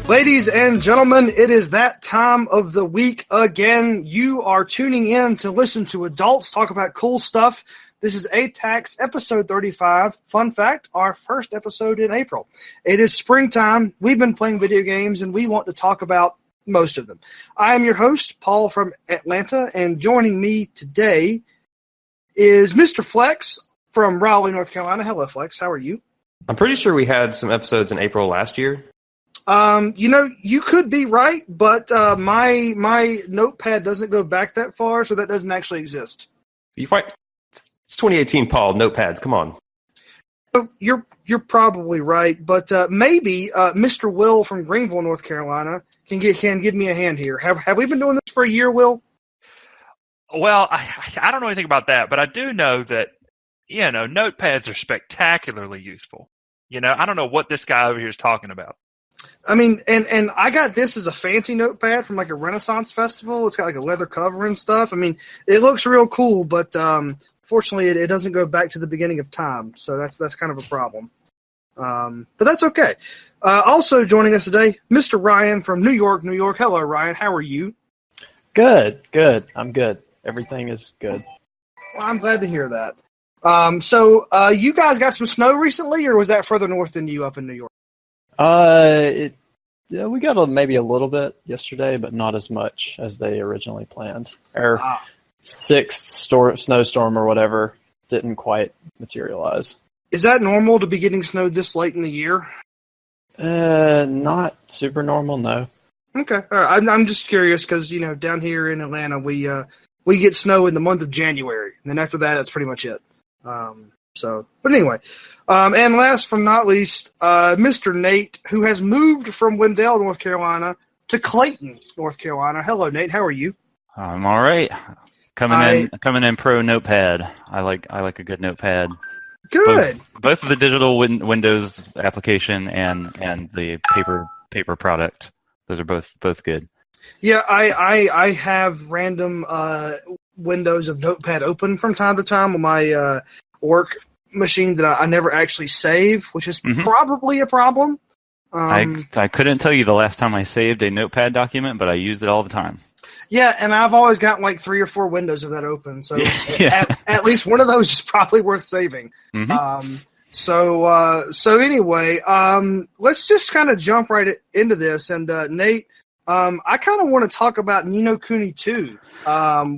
Ladies and gentlemen, it is that time of the week again. You are tuning in to listen to adults talk about cool stuff. This is ATACS episode 35. Fun fact, our first episode in April. It is springtime. We've been playing video games, and we want to talk about most of them. I am your host, Paul from Atlanta, and joining me today is Mr. Flex from Raleigh, North Carolina. Hello, Flex. How are you? I'm pretty sure we had some episodes in April last year. You could be right, but my notepad doesn't go back that far, so that doesn't actually exist. It's 2018, Paul. Notepads, come on. You're probably right, but maybe Mr. Will from Greenville, North Carolina, can give me a hand here. Have we been doing this for a year, Will? Well, I don't know anything about that, but I do know that notepads are spectacularly useful. I don't know what this guy over here is talking about. I mean, and I got this as a fancy notepad from like a Renaissance festival. It's got like a leather cover and stuff. I mean, it looks real cool, but fortunately, it doesn't go back to the beginning of time. So that's kind of a problem. But that's okay. Also joining us today, Mr. Ryan from New York, New York. Hello, Ryan. How are you? Good. I'm good. Everything is good. Well, I'm glad to hear that. So you guys got some snow recently, or was that further north than you up in New York? We got maybe a little bit yesterday, but not as much as they originally planned. Our sixth snowstorm or whatever didn't quite materialize. Is that normal to be getting snow this late in the year? Not super normal, no. Okay, all right. I'm just curious because down here in Atlanta we get snow in the month of January, and then after that, that's pretty much it. But anyway, and last but not least, Mr. Nate, who has moved from Wendell, North Carolina, to Clayton, North Carolina. Hello, Nate. How are you? I'm all right. Coming in pro notepad. I like a good notepad. Good. Both of the digital Windows application and the paper product. Those are both good. Yeah, I have random windows of Notepad open from time to time on my work machine that I never actually save, which is probably a problem. I couldn't tell you the last time I saved a Notepad document, but I used it all the time. Yeah, and I've always got like 3 or 4 windows of that open, so yeah. at least one of those is probably worth saving. So anyway, let's just kind of jump right into this. And Nate, I kind of want to talk about Ni no Kuni II,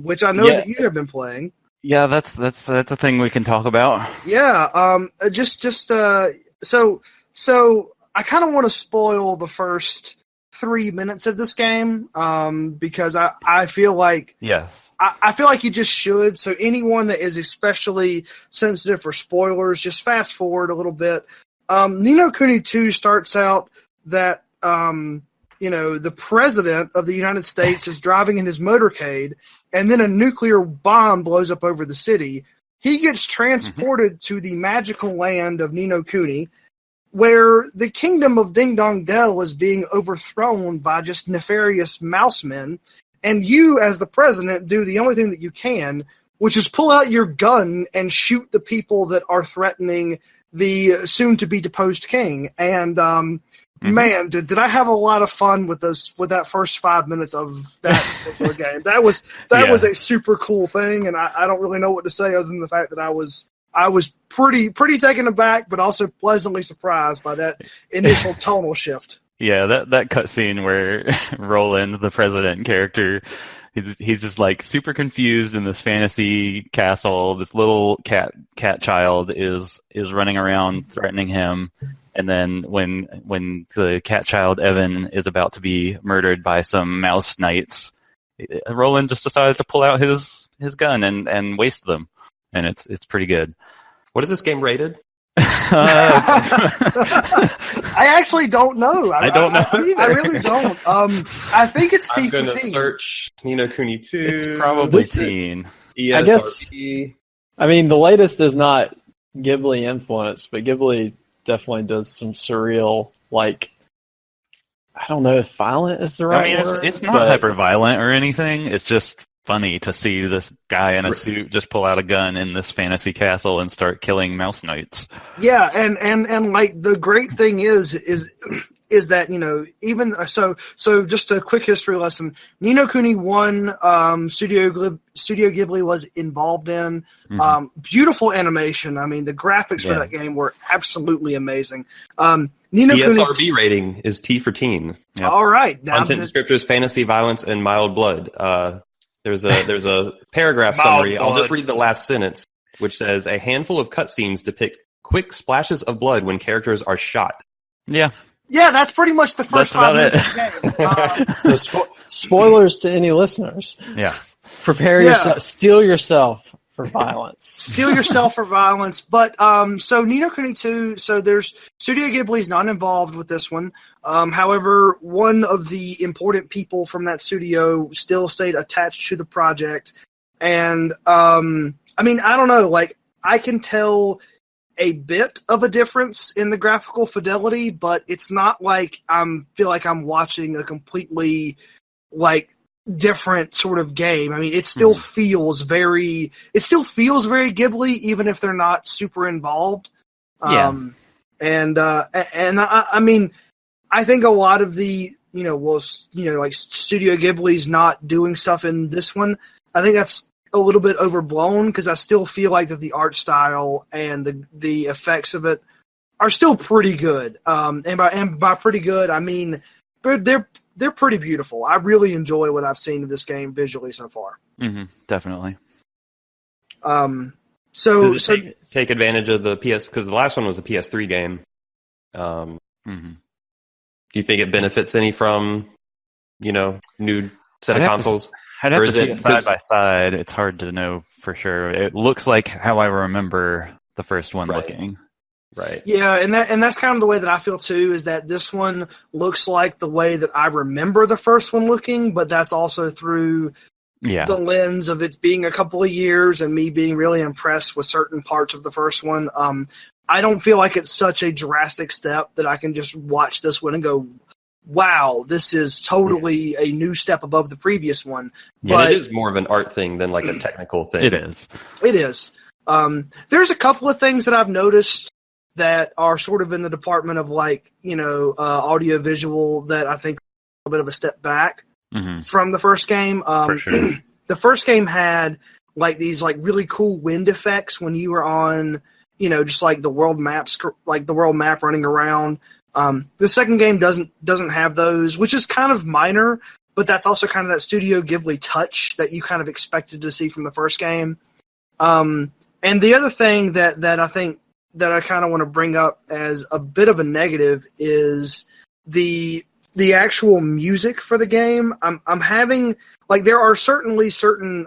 which I know that you have been playing. Yeah, that's a thing we can talk about. Yeah, so I kind of want to spoil the first 3 minutes of this game, because I feel like I feel like you just should. So anyone that is especially sensitive for spoilers, just fast forward a little bit. Ni no Kuni II starts out that the president of the United States is driving in his motorcade, and then a nuclear bomb blows up over the city. He gets transported to the magical land of Ni no Kuni, where the kingdom of Ding Dong Dell is being overthrown by just nefarious mouse men, and you, as the president, do the only thing that you can, which is pull out your gun and shoot the people that are threatening the soon-to-be deposed king. And man, did I have a lot of fun with that first 5 minutes of that particular game. That was a super cool thing, and I don't really know what to say other than the fact that I was pretty taken aback, but also pleasantly surprised by that initial tonal shift. Yeah, that cutscene where Roland, the president character, he's just like super confused in this fantasy castle. This little cat child is running around threatening him. And then when the cat child Evan is about to be murdered by some mouse knights, Roland just decides to pull out his gun and waste them, and it's pretty good. What is this game rated? I actually don't know. I don't know either. I really don't. I think it's T for I'm going to teen. search Ni no Kuni II. It's probably teen. ESRB. I guess. I mean, the latest is not Ghibli influenced, but Ghibli definitely does some surreal, like, I don't know if violent is the right word. It's not hyper violent or anything. It's just funny to see this guy in a suit just pull out a gun in this fantasy castle and start killing mouse knights. Yeah, and like the great thing is that, you know, even so just a quick history lesson. Ni no Kuni 1, Studio Ghibli was involved in. Beautiful animation. I mean, the graphics for that game were absolutely amazing. Ni no Kuni ESRB rating is T for teen. Yep. All right. Now, content descriptors: fantasy, violence, and mild blood. There's a paragraph summary. I'll just read the last sentence, which says, "A handful of cutscenes depict quick splashes of blood when characters are shot." Yeah. Yeah, that's pretty much the first 5 minutes of the So game. spoilers to any listeners. Yeah. Prepare yourself. Steel yourself for violence. Steel yourself for violence. But so Ni no Kuni 2, so there's Studio Ghibli's not involved with this one. However, one of the important people from that studio still stayed attached to the project. And I mean, I don't know, like I can tell a bit of a difference in the graphical fidelity, but it's not like feel like I'm watching a completely like different sort of game. I mean, it still feels very Ghibli, even if they're not super involved. I mean, I think a lot of the like Studio Ghibli's not doing stuff in this one. I think that's a little bit overblown because I still feel like that the art style and the effects of it are still pretty good. And by pretty good, I mean they're pretty beautiful. I really enjoy what I've seen of this game visually so far. Mm-hmm, definitely. So take advantage of the PS, because the last one was a PS3 game. Do you think it benefits any from new set of consoles? I'd have to see it side by side. It's hard to know for sure. It looks like how I remember the first one looking. Right. Yeah, and that's kind of the way that I feel too, is that this one looks like the way that I remember the first one looking, but that's also through the lens of it being a couple of years and me being really impressed with certain parts of the first one. I don't feel like it's such a drastic step that I can just watch this one and go, wow, this is totally a new step above the previous one. Yeah, but it is more of an art thing than like a technical thing. It is. It is. There's a couple of things that I've noticed that are sort of in the department of like, audio visual that I think are a bit of a step back from the first game. For sure. The first game had like these like really cool wind effects when you were on, just like the world map running around. The second game doesn't have those, which is kind of minor, but that's also kind of that Studio Ghibli touch that you kind of expected to see from the first game. And the other thing that I think that I kind of want to bring up as a bit of a negative is the actual music for the game. I'm having like there are certainly certain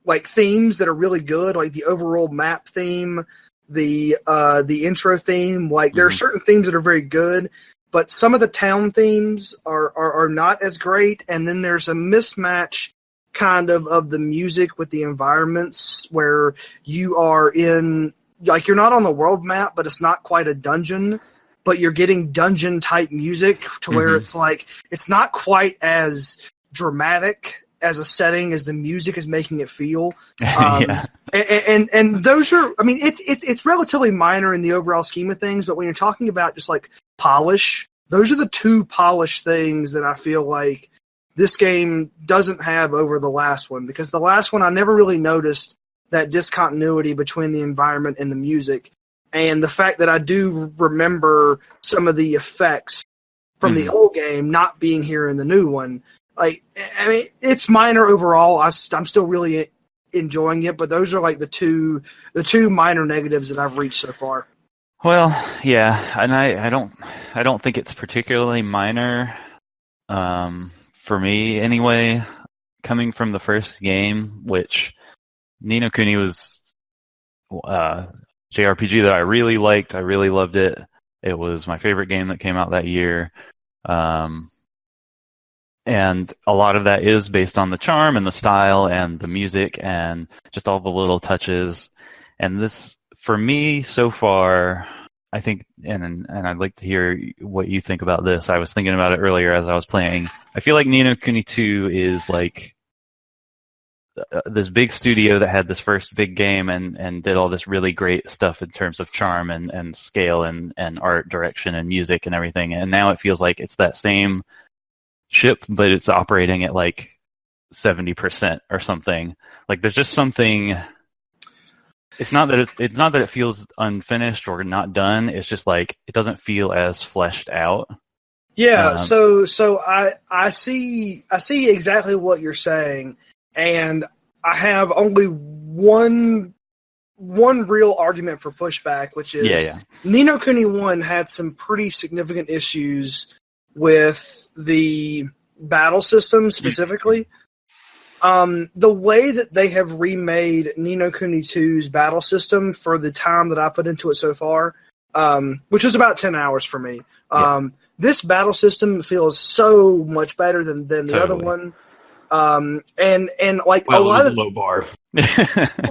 like themes that are really good, like the overall map theme, the intro theme. Like there are certain themes that are very good, but some of the town themes are not as great. And then there's a mismatch kind of the music with the environments where you are in, like you're not on the world map, but it's not quite a dungeon, but you're getting dungeon type music to where it's like, it's not quite as dramatic as a setting as the music is making it feel. And those are, I mean, it's relatively minor in the overall scheme of things, but when you're talking about just like polish, those are the two polish things that I feel like this game doesn't have over the last one, because the last one I never really noticed that discontinuity between the environment and the music, and the fact that I do remember some of the effects from the old game not being here in the new one. Like, I mean, it's minor overall. I'm still really enjoying it, but those are like the two minor negatives that I've reached so far. Well, yeah, and I don't think it's particularly minor, for me anyway. Coming from the first game, which Ni no Kuni was JRPG that I really liked. I really loved it. It was my favorite game that came out that year. And a lot of that is based on the charm and the style and the music and just all the little touches. And this, for me, so far, I think, and I'd like to hear what you think about this. I was thinking about it earlier as I was playing. I feel like Ni no Kuni 2 is like this big studio that had this first big game and did all this really great stuff in terms of charm and scale and art direction and music and everything. And now it feels like it's that same ship, but it's operating at like 70% or something. Like there's just something. It's not that it feels unfinished or not done. It's just like it doesn't feel as fleshed out. Yeah. So I see exactly what you're saying, and I have only one real argument for pushback, which is Ni no Kuni 1 had some pretty significant issues with the battle system specifically. The way that they have remade Ni no Kuni 2's battle system for the time that I put into it so far, which is about 10 hours for me, this battle system feels so much better than the other one. And like a lot of low bar.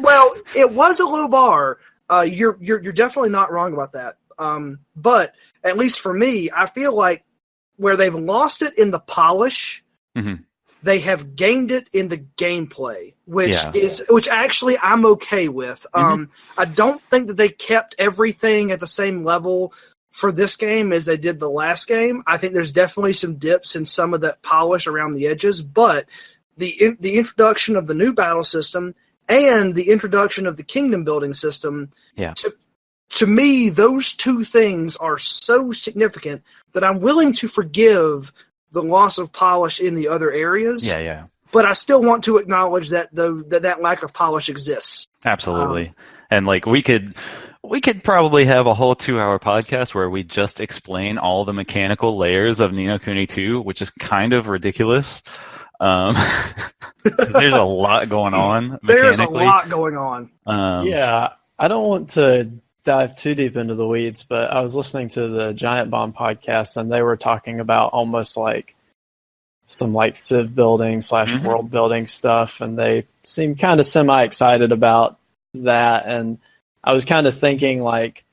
Well, it was a low bar. You're definitely not wrong about that. But at least for me, I feel like where they've lost it in the polish, they have gained it in the gameplay, which actually I'm okay with. I don't think that they kept everything at the same level for this game as they did the last game. I think there's definitely some dips in some of that polish around the edges, but the introduction of the new battle system and the introduction of the kingdom building system, to me, those two things are so significant that I'm willing to forgive the loss of polish in the other areas. But I still want to acknowledge that that lack of polish exists. Absolutely. And like we could probably have a whole 2-hour podcast where we just explain all the mechanical layers of Ni no Kuni 2, which is kind of ridiculous. There's a lot going on. There's a lot going on. I don't want to dive too deep into the weeds, but I was listening to the Giant Bomb podcast, and they were talking about almost like some like civ building / world building stuff, and they seemed kind of semi-excited about that. And I was kind of thinking, like,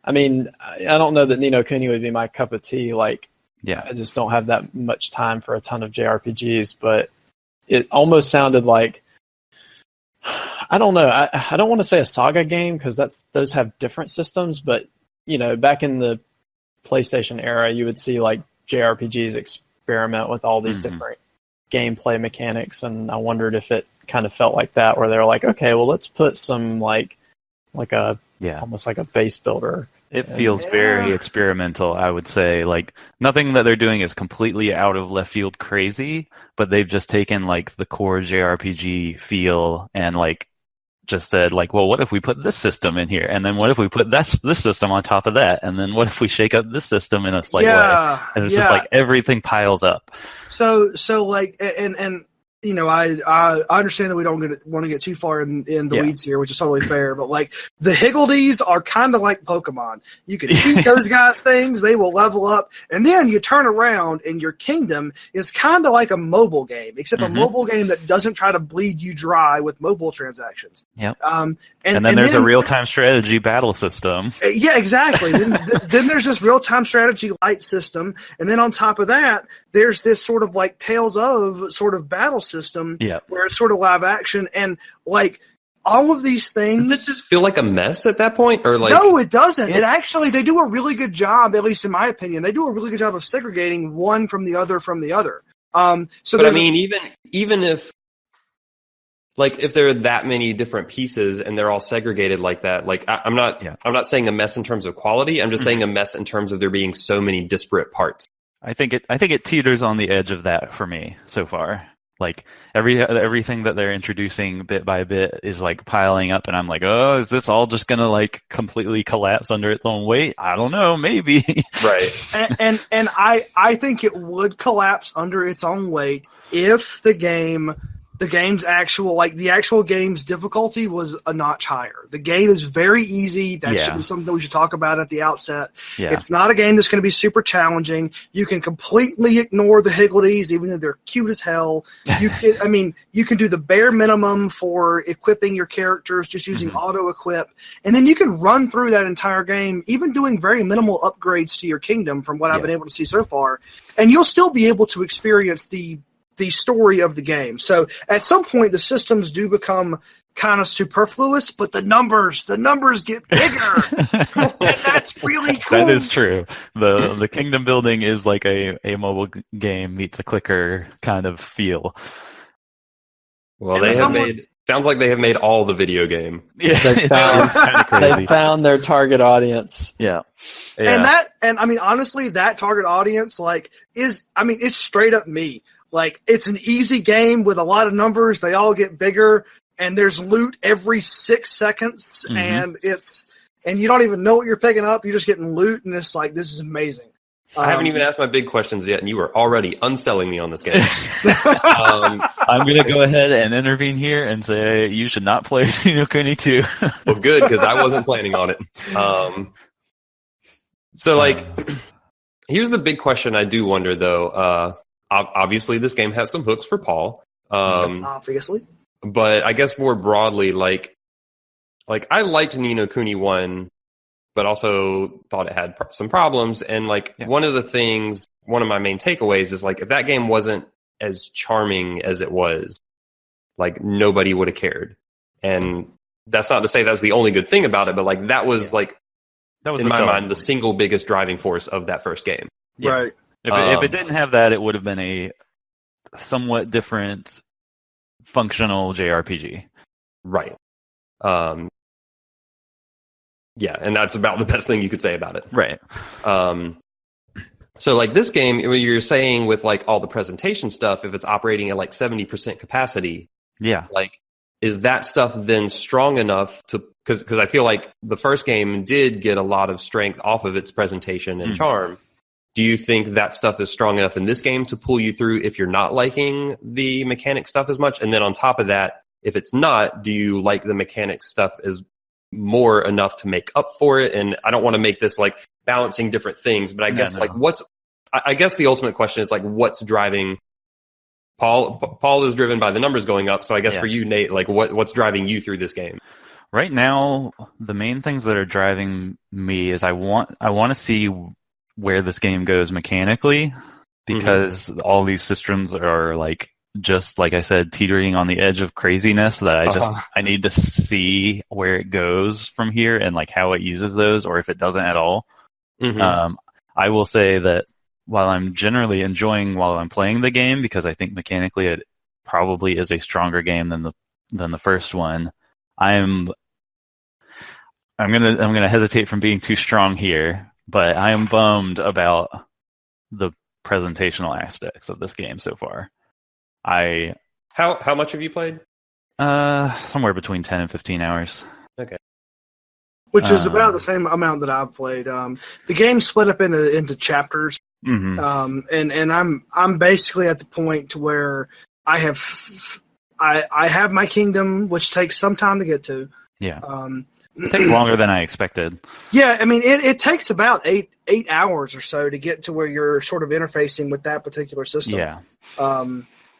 I mean, I don't know that Ni no Kuni would be my cup of tea. Like, I just don't have that much time for a ton of JRPGs, but it almost sounded like, I don't know. I don't want to say a Saga game because those have different systems, but you know, back in the PlayStation era, you would see like JRPGs experiment with all these different gameplay mechanics, and I wondered if it kind of felt like that, where they're like, okay, well, let's put some like a almost like a base builder. It feels very experimental, I would say. Like, nothing that they're doing is completely out of left field crazy, but they've just taken like the core JRPG feel and like just said like, well, what if we put this system in here, and then what if we put this system on top of that, and then what if we shake up this system in a slight way, and it's just like everything piles up. So like, and you know, I understand that we don't want to get too far in the weeds here, which is totally fair, but like the Higgledies are kind of like Pokemon. You can feed those guys things, they will level up, and then you turn around and your kingdom is kind of like a mobile game, except a mobile game that doesn't try to bleed you dry with mobile transactions. And then there's a real-time strategy battle system. Yeah, exactly. then there's this real-time strategy light system, and then on top of that, there's this sort of like Tales of sort of battle system where it's sort of live action, and like all of these things. Does it just feel like a mess at that point, or like? No, it doesn't. It actually, they do a really good job, at least in my opinion. They do a really good job of segregating one from the other. But I mean, even if like if there are that many different pieces and they're all segregated like that, like I'm not saying a mess in terms of quality. I'm just saying a mess in terms of there being so many disparate parts. I think it teeters on the edge of that for me so far. Like everything that they're introducing bit by bit is like piling up, and I'm like, oh, is this all just gonna like completely collapse under its own weight? I don't know, maybe. Right. and I think it would collapse under its own weight if the game the game's actual game's difficulty was a notch higher. The game is very easy. That should be something that we should talk about at the outset. Yeah. It's not a game that's going to be super challenging. You can completely ignore the higgledies, even though they're cute as hell. You can do the bare minimum for equipping your characters, just using auto equip, and then you can run through that entire game, even doing very minimal upgrades to your kingdom, from what I've been able to see so far, and you'll still be able to experience the story of the game. So at some point the systems do become kind of superfluous, but the numbers get bigger. And that's really cool. That is true. The kingdom building is like a mobile game meets a clicker kind of feel. Well, sounds like they have made all the video game. Yeah, they found their target audience. Yeah. And I mean, honestly, that target audience it's straight up me. Like, it's an easy game with a lot of numbers. They all get bigger, and there's loot every 6 seconds, and you don't even know what you're picking up. You're just getting loot, and it's like, this is amazing. I haven't even asked my big questions yet, and you are already unselling me on this game. I'm going to go ahead and intervene here and say you should not play Kuni II. Well, good, because I wasn't planning on it. Here's the big question I do wonder, though. Obviously, this game has some hooks for Paul. Obviously. But I guess more broadly, like I liked Ni no Kuni 1, but also thought it had some problems. And one of my main takeaways is if that game wasn't as charming as it was, nobody would have cared. And that's not to say that's the only good thing about it, but that was in my mind the single biggest driving force of that first game. Yeah. Right. If it didn't have that, it would have been a somewhat different functional JRPG. Right. Yeah, and that's about the best thing you could say about it. Right. So this game, you're saying with all the presentation stuff, if it's operating at 70% capacity, is that stuff then strong enough to, because I feel like the first game did get a lot of strength off of its presentation and charm. Do you think that stuff is strong enough in this game to pull you through if you're not liking the mechanic stuff as much? And then on top of that, if it's not, do you like the mechanic stuff as more enough to make up for it? And I don't want to make this balancing different things, but I guess I guess the ultimate question is what's driving Paul? Paul is driven by the numbers going up. So I guess for you, Nate, what's driving you through this game? Right now, the main things that are driving me is I want to see where this game goes mechanically, because all these systems are just like I said, teetering on the edge of craziness that I need to see where it goes from here and how it uses those, or if it doesn't at all. I will say that while I'm generally enjoying while I'm playing the game, because I think mechanically it probably is a stronger game than the first one, I'm gonna hesitate from being too strong here. But I am bummed about the presentational aspects of this game so far. How much have you played? Somewhere between 10 and 15 hours. Okay. Which is about the same amount that I've played. The game's split up into chapters. And I'm basically at the point to where I have my kingdom, which takes some time to get to. Yeah. It takes longer than I expected. Yeah, I mean, it takes about eight hours or so to get to where you're sort of interfacing with that particular system. Yeah.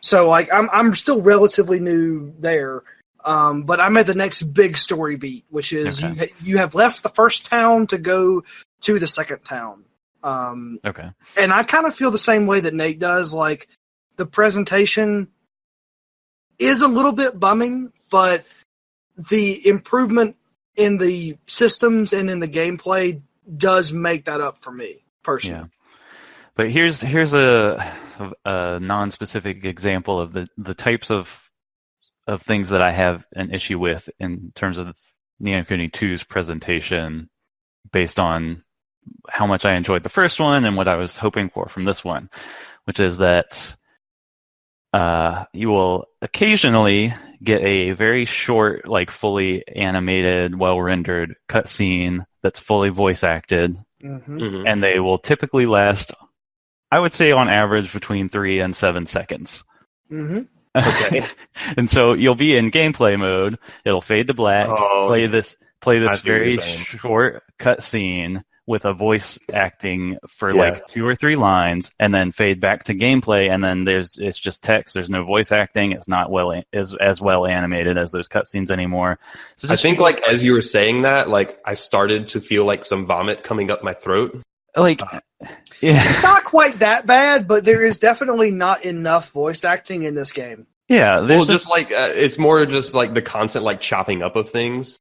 So I'm still relatively new there, but I'm at the next big story beat, which is you have left the first town to go to the second town. Okay. And I kind of feel the same way that Nate does. The presentation is a little bit bumming, but the improvement in the systems and in the gameplay does make that up for me personally. Yeah. But here's a non-specific example of the types of things that I have an issue with in terms of Ni no Kuni 2's presentation, based on how much I enjoyed the first one and what I was hoping for from this one, which is that you will occasionally get a very short, fully animated, well-rendered cutscene that's fully voice acted, and they will typically last, I would say on average, between 3 and 7 seconds. Okay. And so you'll be in gameplay mode. It'll fade to black. Play this very short cutscene with a voice acting for like 2 or 3 lines, and then fade back to gameplay. And then it's just text. There's no voice acting. It's not as well animated as those cutscenes anymore. So I think like as you were saying that, like I started to feel like some vomit coming up my throat. Like, yeah, it's not quite that bad, but there is definitely not enough voice acting in this game. Yeah, well, just like it's more just like the constant like chopping up of things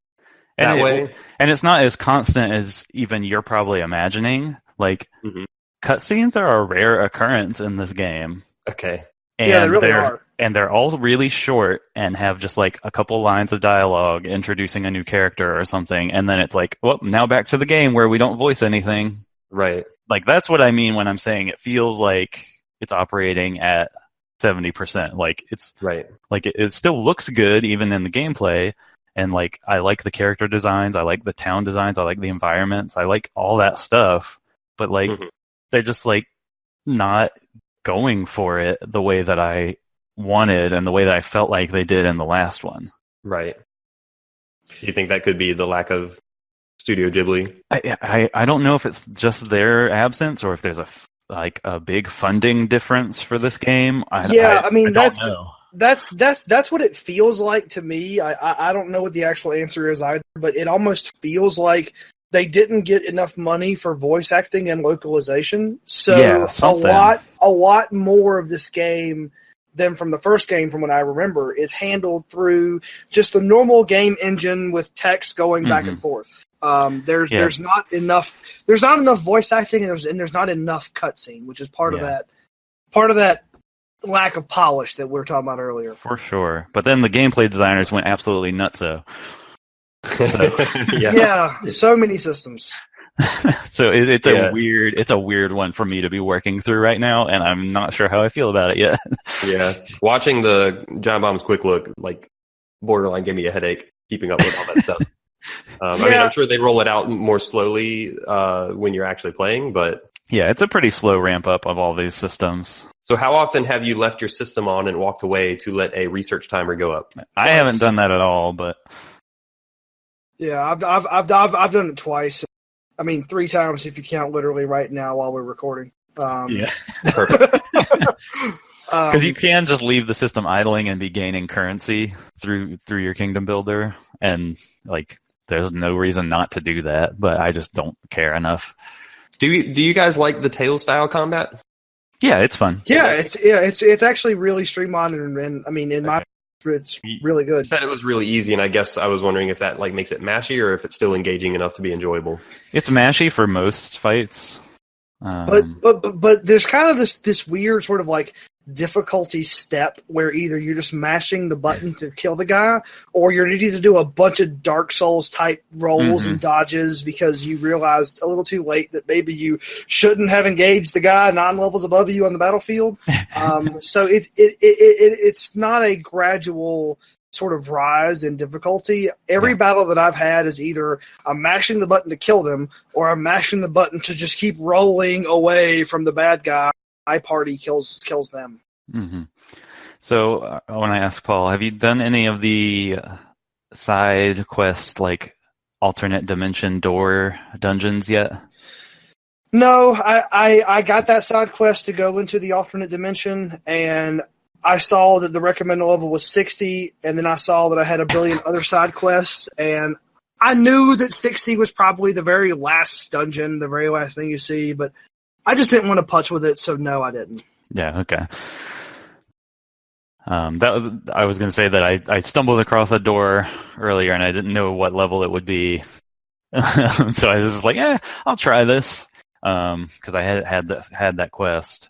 that way, and it's not as constant as even you're probably imagining. Like, cutscenes are a rare occurrence in this game. Okay, and yeah, they really are, and they're all really short and have just like a couple lines of dialogue introducing a new character or something, and then it's like, well, now back to the game where we don't voice anything. Right. Like, that's what I mean when I'm saying it feels like it's operating at 70%. Like, it's right. Like, it still looks good even in the gameplay. And like, I like the character designs. I like the town designs. I like the environments. I like all that stuff. But like, they're just like not going for it the way that I wanted and the way that I felt like they did in the last one. Right. Do you think that could be the lack of Studio Ghibli? I don't know if it's just their absence or if there's a big funding difference for this game. I mean that's what it feels like to me. I don't know what the actual answer is either, but it almost feels like they didn't get enough money for voice acting and localization. So a lot more of this game than from the first game, from what I remember, is handled through just the normal game engine with text going back and forth. There's not enough voice acting and there's not enough cutscene, which is part of that lack of polish that we were talking about earlier. For sure. But then the gameplay designers went absolutely nutso. So, so many systems. So it's a weird one for me to be working through right now, and I'm not sure how I feel about it yet. Yeah. Watching the Giant Bomb's quick look, like, borderline gave me a headache keeping up with all that stuff. I mean, I'm sure they roll it out more slowly when you're actually playing, but... Yeah, it's a pretty slow ramp up of all these systems. So how often have you left your system on and walked away to let a research timer go up? I haven't done that at all, but... Yeah, I've done it twice. I mean, 3 times if you count literally right now while we're recording. Perfect. Because you can just leave the system idling and be gaining currency through your kingdom builder, and like there's no reason not to do that. But I just don't care enough. Do you guys like the Tales style combat? Yeah, it's fun. Yeah, it's actually really streamlined, and I mean, it's really good. You said it was really easy, and I guess I was wondering if that like makes it mashy or if it's still engaging enough to be enjoyable. It's mashy for most fights. But there's kind of this weird sort of like difficulty step where either you're just mashing the button to kill the guy, or you're needing to do a bunch of Dark Souls type rolls and dodges because you realized a little too late that maybe you shouldn't have engaged the guy 9 levels above you on the battlefield. So it's not a gradual sort of rise in difficulty. Every battle that I've had is either I'm mashing the button to kill them, or I'm mashing the button to just keep rolling away from the bad guy. My party kills them. Mm-hmm. So I want to ask Paul, have you done any of the side quest, like alternate dimension door dungeons yet? No, I got that side quest to go into the alternate dimension, and I saw that the recommended level was 60, and then I saw that I had a billion other side quests, and I knew that 60 was probably the very last dungeon, the very last thing you see, but I just didn't want to putz with it, so no, I didn't. Yeah, okay. I was going to say that I stumbled across a door earlier, and I didn't know what level it would be. So I was just like, I'll try this, because I had that quest.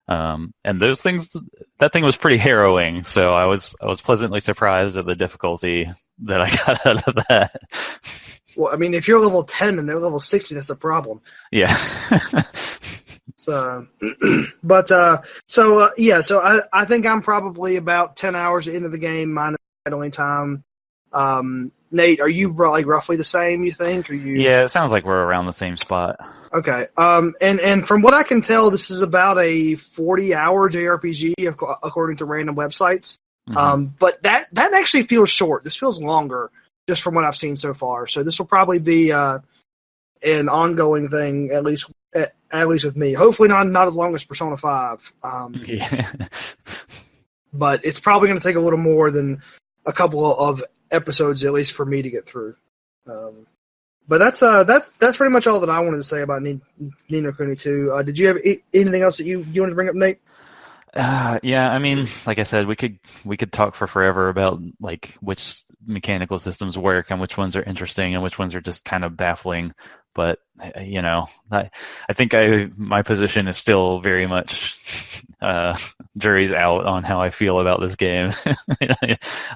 And those things, that thing was pretty harrowing, so I was pleasantly surprised at the difficulty that I got out of that. Well, I mean, if you're level 10 and they're level 60, that's a problem. Yeah. So I think I'm probably about 10 hours into the game, minus idling time. Nate, are you like roughly the same? You think? Are you? Yeah, it sounds like we're around the same spot. Okay. And from what I can tell, this is about a 40-hour JRPG according to random websites. Mm-hmm. But that actually feels short. This feels longer, just from what I've seen so far. So this will probably be an ongoing thing, at least with me. Hopefully not as long as Persona 5. Yeah. But it's probably going to take a little more than a couple of episodes, at least for me to get through. But that's pretty much all that I wanted to say about Ni no Kuni 2. Did you have anything else that you wanted to bring up, Nate? Yeah, I mean, like I said, we could talk for forever about like which mechanical systems work and which ones are interesting and which ones are just kind of baffling. But you know, I think my position is still very much jury's out on how I feel about this game.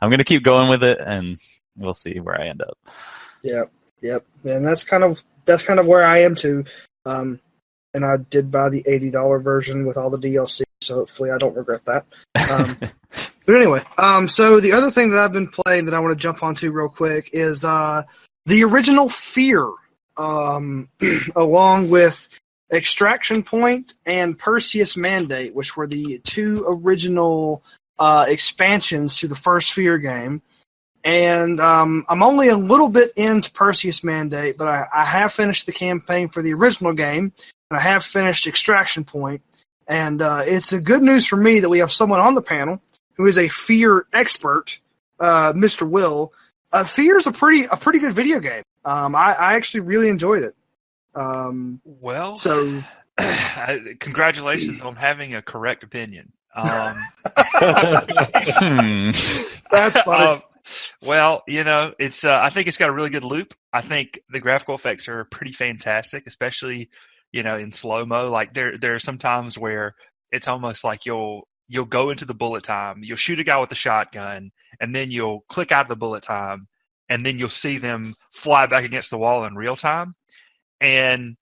I'm gonna keep going with it, and we'll see where I end up. Yep, and that's kind of where I am too. And I did buy the $80 version with all the DLC, so hopefully I don't regret that. But anyway, so the other thing that I've been playing that I want to jump onto real quick is the original F.E.A.R, along with Extraction Point and Perseus Mandate, which were the two original expansions to the first F.E.A.R game. And I'm only a little bit into Perseus Mandate, but I have finished the campaign for the original game, and I have finished Extraction Point. And it's a good news for me that we have someone on the panel who is a F.E.A.R expert, Mr. Will. F.E.A.R is a pretty good video game. I actually really enjoyed it. So congratulations on having a correct opinion. That's funny. Well, you know, it's. I think it's got a really good loop. I think the graphical effects are pretty fantastic, especially, you know, in slow mo. Like there are some times where it's almost like you'll go into the bullet time, you'll shoot a guy with a shotgun, and then you'll click out of the bullet time, and then you'll see them fly back against the wall in real time, and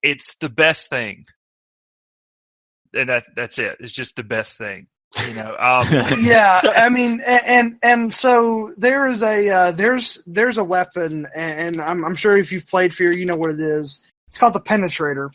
it's the best thing. And that's it. It's just the best thing. You know, yeah. I mean, and so there is there's a weapon, and I'm sure if you've played F.E.A.R, you know what it is. It's called the Penetrator.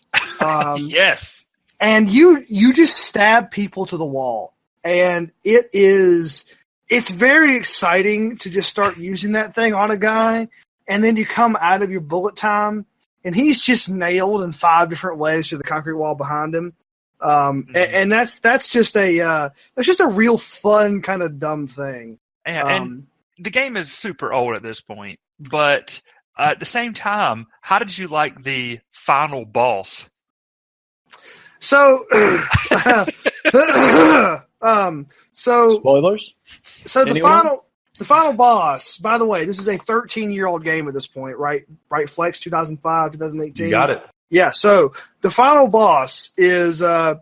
Yes. And you just stab people to the wall, and it's very exciting to just start using that thing on a guy, and then you come out of your bullet time, and he's just nailed in 5 different ways to the concrete wall behind him. And that's just a real fun kind of dumb thing. And the game is super old at this point, but at the same time, how did you like the final boss? So, spoilers. So the final boss. By the way, this is a 13-year-old game at this point, right? Right, Flex, 2005, 2018. You got it. Yeah, so the final boss is you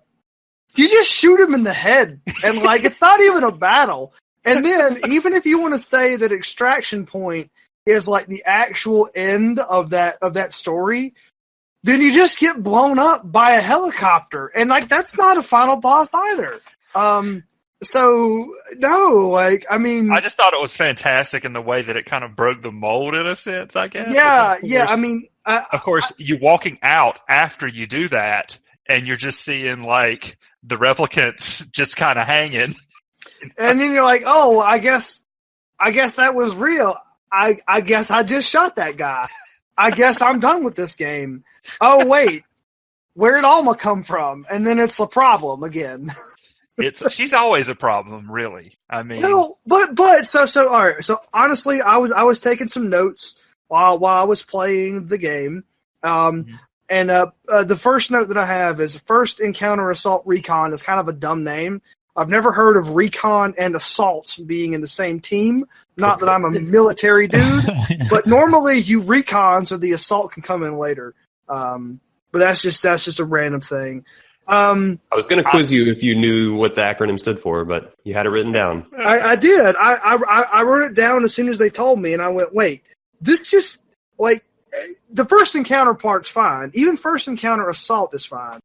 just shoot him in the head, and like it's not even a battle. And then even if you want to say that Extraction Point is like the actual end of that story, then you just get blown up by a helicopter, and like that's not a final boss either. So no, like I mean, I just thought it was fantastic in the way that it kind of broke the mold in a sense, I guess. Yeah. I mean, of course, you walking out after you do that, and you're just seeing like the replicants just kind of hanging, and then you're like, oh, I guess that was real. I guess I just shot that guy. I guess I'm done with this game. Oh wait, where did Alma come from? And then it's a problem again. She's always a problem, really. I mean, no, but so all right. So honestly, I was taking some notes while I was playing the game. And the first note that I have is First Encounter Assault Recon is kind of a dumb name. I've never heard of Recon and Assault being in the same team. Not that I'm a military dude, but normally you recon so the assault can come in later. But that's just a random thing. I was going to quiz you if you knew what the acronym stood for, but you had it written down. I did. I wrote it down as soon as they told me, and I went, wait, this just, like, the First Encounter part's fine. Even First Encounter Assault is fine.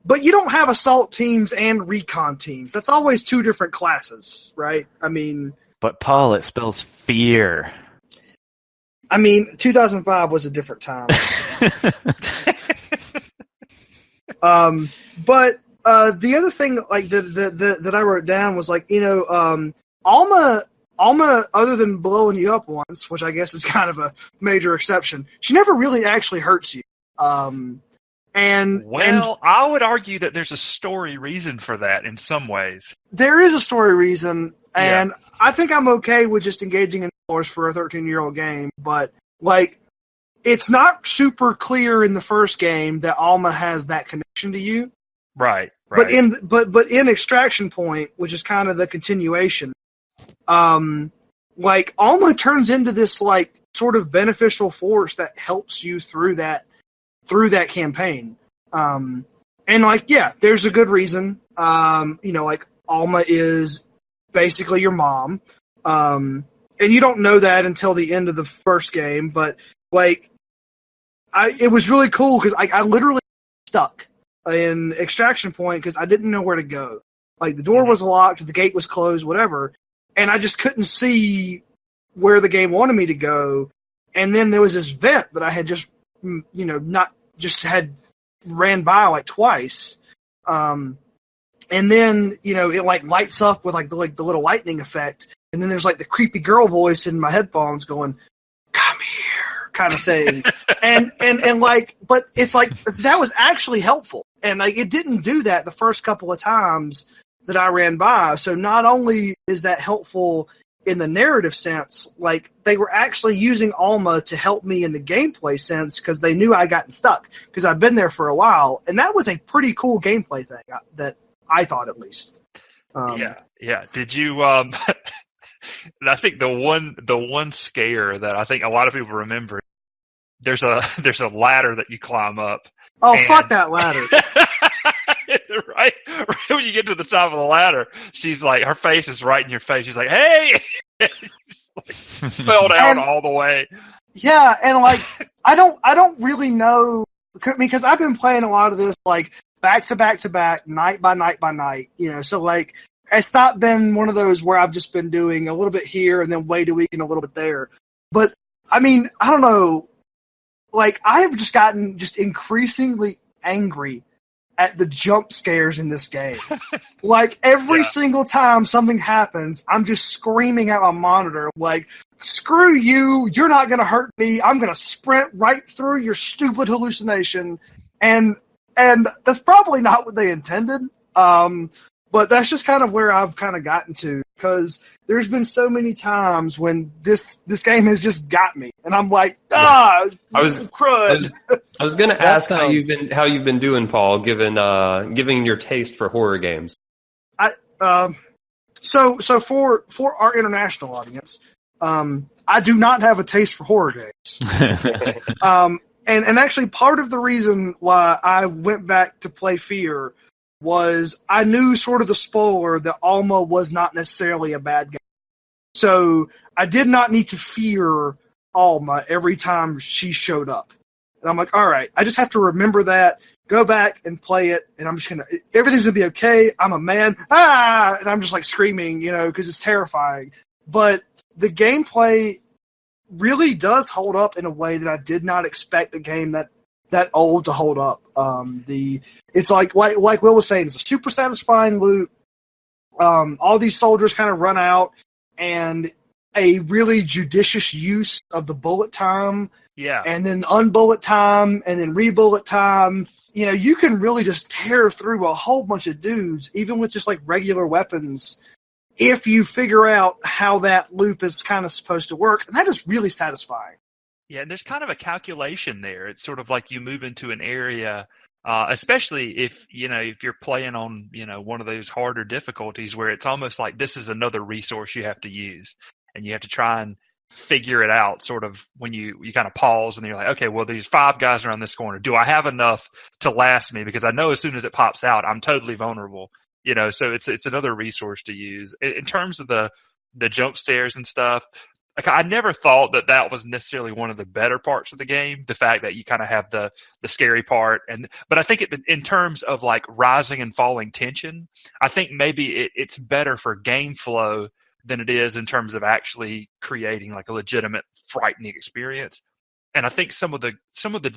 But you don't have assault teams and recon teams. That's always two different classes, right? I mean... But, Paul, it spells fear. I mean, 2005 was a different time. But the other thing, like that I wrote down was like, Alma, other than blowing you up once, which I guess is kind of a major exception, she never really actually hurts you. I would argue that there's a story reason for that in some ways. There is a story reason, and I think I'm okay with just engaging in wars for a 13-year-old game, but like, it's not super clear in the first game that Alma has that connection to you. Right. But in Extraction Point, which is kind of the continuation, like Alma turns into this like sort of beneficial force that helps you through that campaign. And like, yeah, there's a good reason. Like Alma is basically your mom. And you don't know that until the end of the first game, but like, it was really cool because I literally stuck in Extraction Point because I didn't know where to go. Like, the door was locked, the gate was closed, whatever, and I just couldn't see where the game wanted me to go. And then there was this vent that I had just, had ran by like twice. And then, it like lights up with like the little lightning effect. And then there's like the creepy girl voice in my headphones going, "Come here," kind of thing. and like, but it's like, that was actually helpful. And like, it didn't do that the first couple of times that I ran by. So not only is that helpful in the narrative sense, like they were actually using Alma to help me in the gameplay sense because they knew I gotten stuck because I've been there for a while. And that was a pretty cool gameplay thing that I thought, at least. Yeah. Did you, I think the one scare that I think a lot of people remember, there's a ladder that you climb up. Oh, fuck that ladder. right when you get to the top of the ladder, she's like, her face is right in your face. She's like, "Hey!" Just like, fell down all the way. Yeah, and like, I don't really know, because I've been playing a lot of this like back to back to back, night by night by night. So like, it's not been one of those where I've just been doing a little bit here and then wait a week and a little bit there. But I mean, I don't know. Like, I have just gotten just increasingly angry at the jump scares in this game. Like, every single time something happens, I'm just screaming at my monitor, like, "Screw you, you're not going to hurt me, I'm going to sprint right through your stupid hallucination." And that's probably not what they intended, but that's just kind of where I've kind of gotten to, because there's been so many times when this game has just got me, and I'm like, crud. I was going to ask how you've been doing, Paul, given your taste for horror games. So for our international audience, I do not have a taste for horror games. And actually, part of the reason why I went back to play F.E.A.R. was I knew sort of the spoiler that Alma was not necessarily a bad game. So I did not need to fear Alma every time she showed up. And I'm like, all right, I just have to remember that, go back and play it, and I'm just going to, everything's going to be okay, I'm a man, and I'm just like screaming, because it's terrifying. But the gameplay really does hold up in a way that I did not expect a game that old to hold up. It's like Will was saying, it's a super satisfying loop. All these soldiers kind of run out, and a really judicious use of the bullet time, and then unbullet time, and then rebullet time. You can really just tear through a whole bunch of dudes, even with just like regular weapons, if you figure out how that loop is kind of supposed to work, and that is really satisfying. Yeah, and there's kind of a calculation there. It's sort of like you move into an area, especially if you're playing on one of those harder difficulties where it's almost like this is another resource you have to use, and you have to try and figure it out. Sort of when you kind of pause and you're like, okay, well, there's 5 guys around this corner. Do I have enough to last me? Because I know as soon as it pops out, I'm totally vulnerable. So it's another resource to use. In terms of the jump scares and stuff, like, I never thought that was necessarily one of the better parts of the game. The fact that you kind of have the scary part, but I think in terms of like rising and falling tension, I think maybe it's better for game flow than it is in terms of actually creating like a legitimate frightening experience. And I think some of the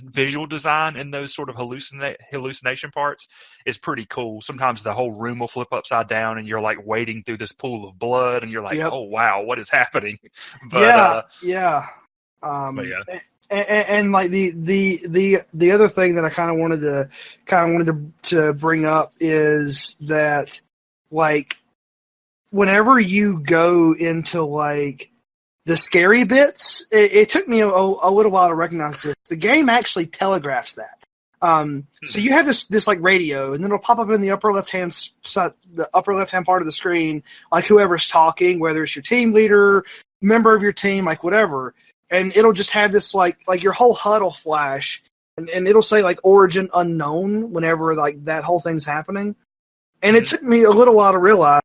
visual design in those sort of hallucination parts is pretty cool. Sometimes the whole room will flip upside down, and you're like wading through this pool of blood, and you're like, "Oh wow, what is happening?" But yeah. And like the other thing that I kind of wanted to bring up is that, like, whenever you go into like the scary bits, it took me a little while to recognize this. The game actually telegraphs that. So you have this like radio, and then it'll pop up in the upper left hand part of the screen, like whoever's talking, whether it's your team leader, member of your team, like whatever, and it'll just have this like your whole HUD will flash, and it'll say like origin unknown whenever like that whole thing's happening. And it took me a little while to realize,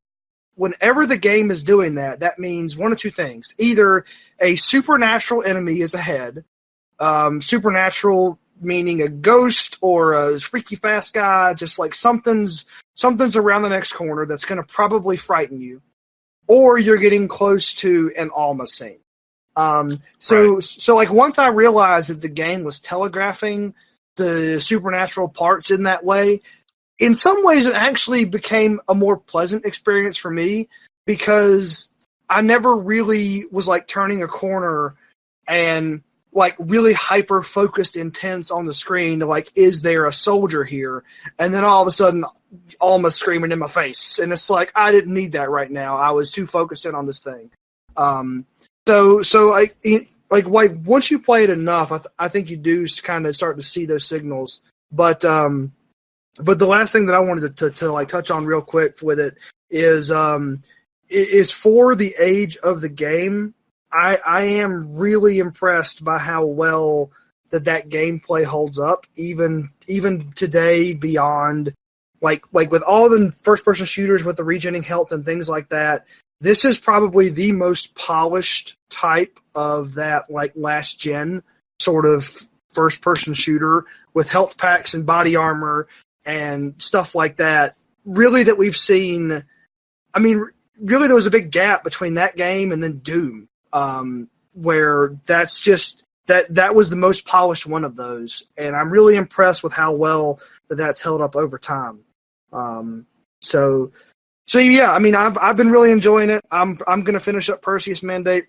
whenever the game is doing that, that means one of two things. Either a supernatural enemy is ahead, supernatural meaning a ghost or a freaky fast guy, just like something's around the next corner that's going to probably frighten you, or you're getting close to an Alma scene. So like once I realized that the game was telegraphing the supernatural parts in that way, in some ways, it actually became a more pleasant experience for me, because I never really was like turning a corner and like really hyper focused, intense on the screen to like, is there a soldier here? And then all of a sudden, Alma's screaming in my face, and it's like, I didn't need that right now. I was too focused in on this thing. So like once you play it enough, I think you do kind of start to see those signals, but the last thing that I wanted to like touch on real quick with it is for the age of the game, I am really impressed by how well that gameplay holds up, even today, beyond like with all the first person shooters with the regenerating health and things like that. This is probably the most polished type of that like last gen sort of first person shooter with health packs and body armor and stuff like that, really, that we've seen. I mean, really, there was a big gap between that game and then Doom, where that's just that was the most polished one of those, and I'm really impressed with how well that's held up over time. So yeah, I mean, I've been really enjoying it. I'm going to finish up Perseus Mandate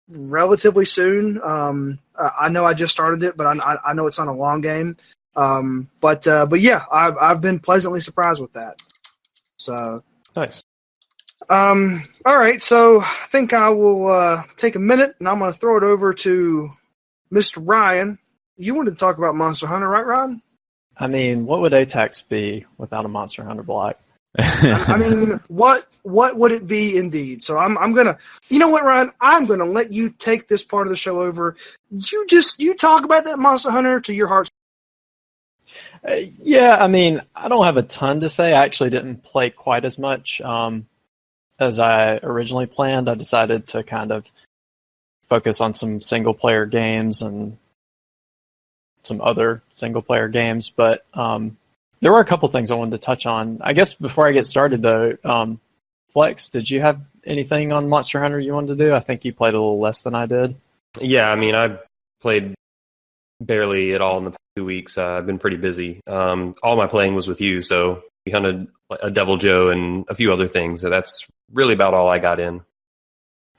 relatively soon. I know I just started it, but I know it's on a long game. But yeah, I've been pleasantly surprised with that. So nice. All right, so I think I will take a minute, and I'm going to throw it over to Mr. Ryan. You wanted to talk about Monster Hunter, right, Ryan? I mean, what would ATACS be without a Monster Hunter block? I mean, what would it be indeed? So I'm gonna, you know what, Ryan? I'm gonna let you take this part of the show over. You talk about that Monster Hunter to your heart's. Yeah, I mean, I don't have a ton to say. I actually didn't play quite as much as I originally planned. I decided to kind of focus on some single-player games and some other single-player games, but there were a couple things I wanted to touch on. I guess before I get started, though, Flex, did you have anything on Monster Hunter you wanted to do? I think you played a little less than I did. Yeah, I mean, I played barely at all in the past 2 weeks. I've been pretty busy. All my playing was with you, so we hunted a Devil Joe and a few other things. So that's really about all I got in.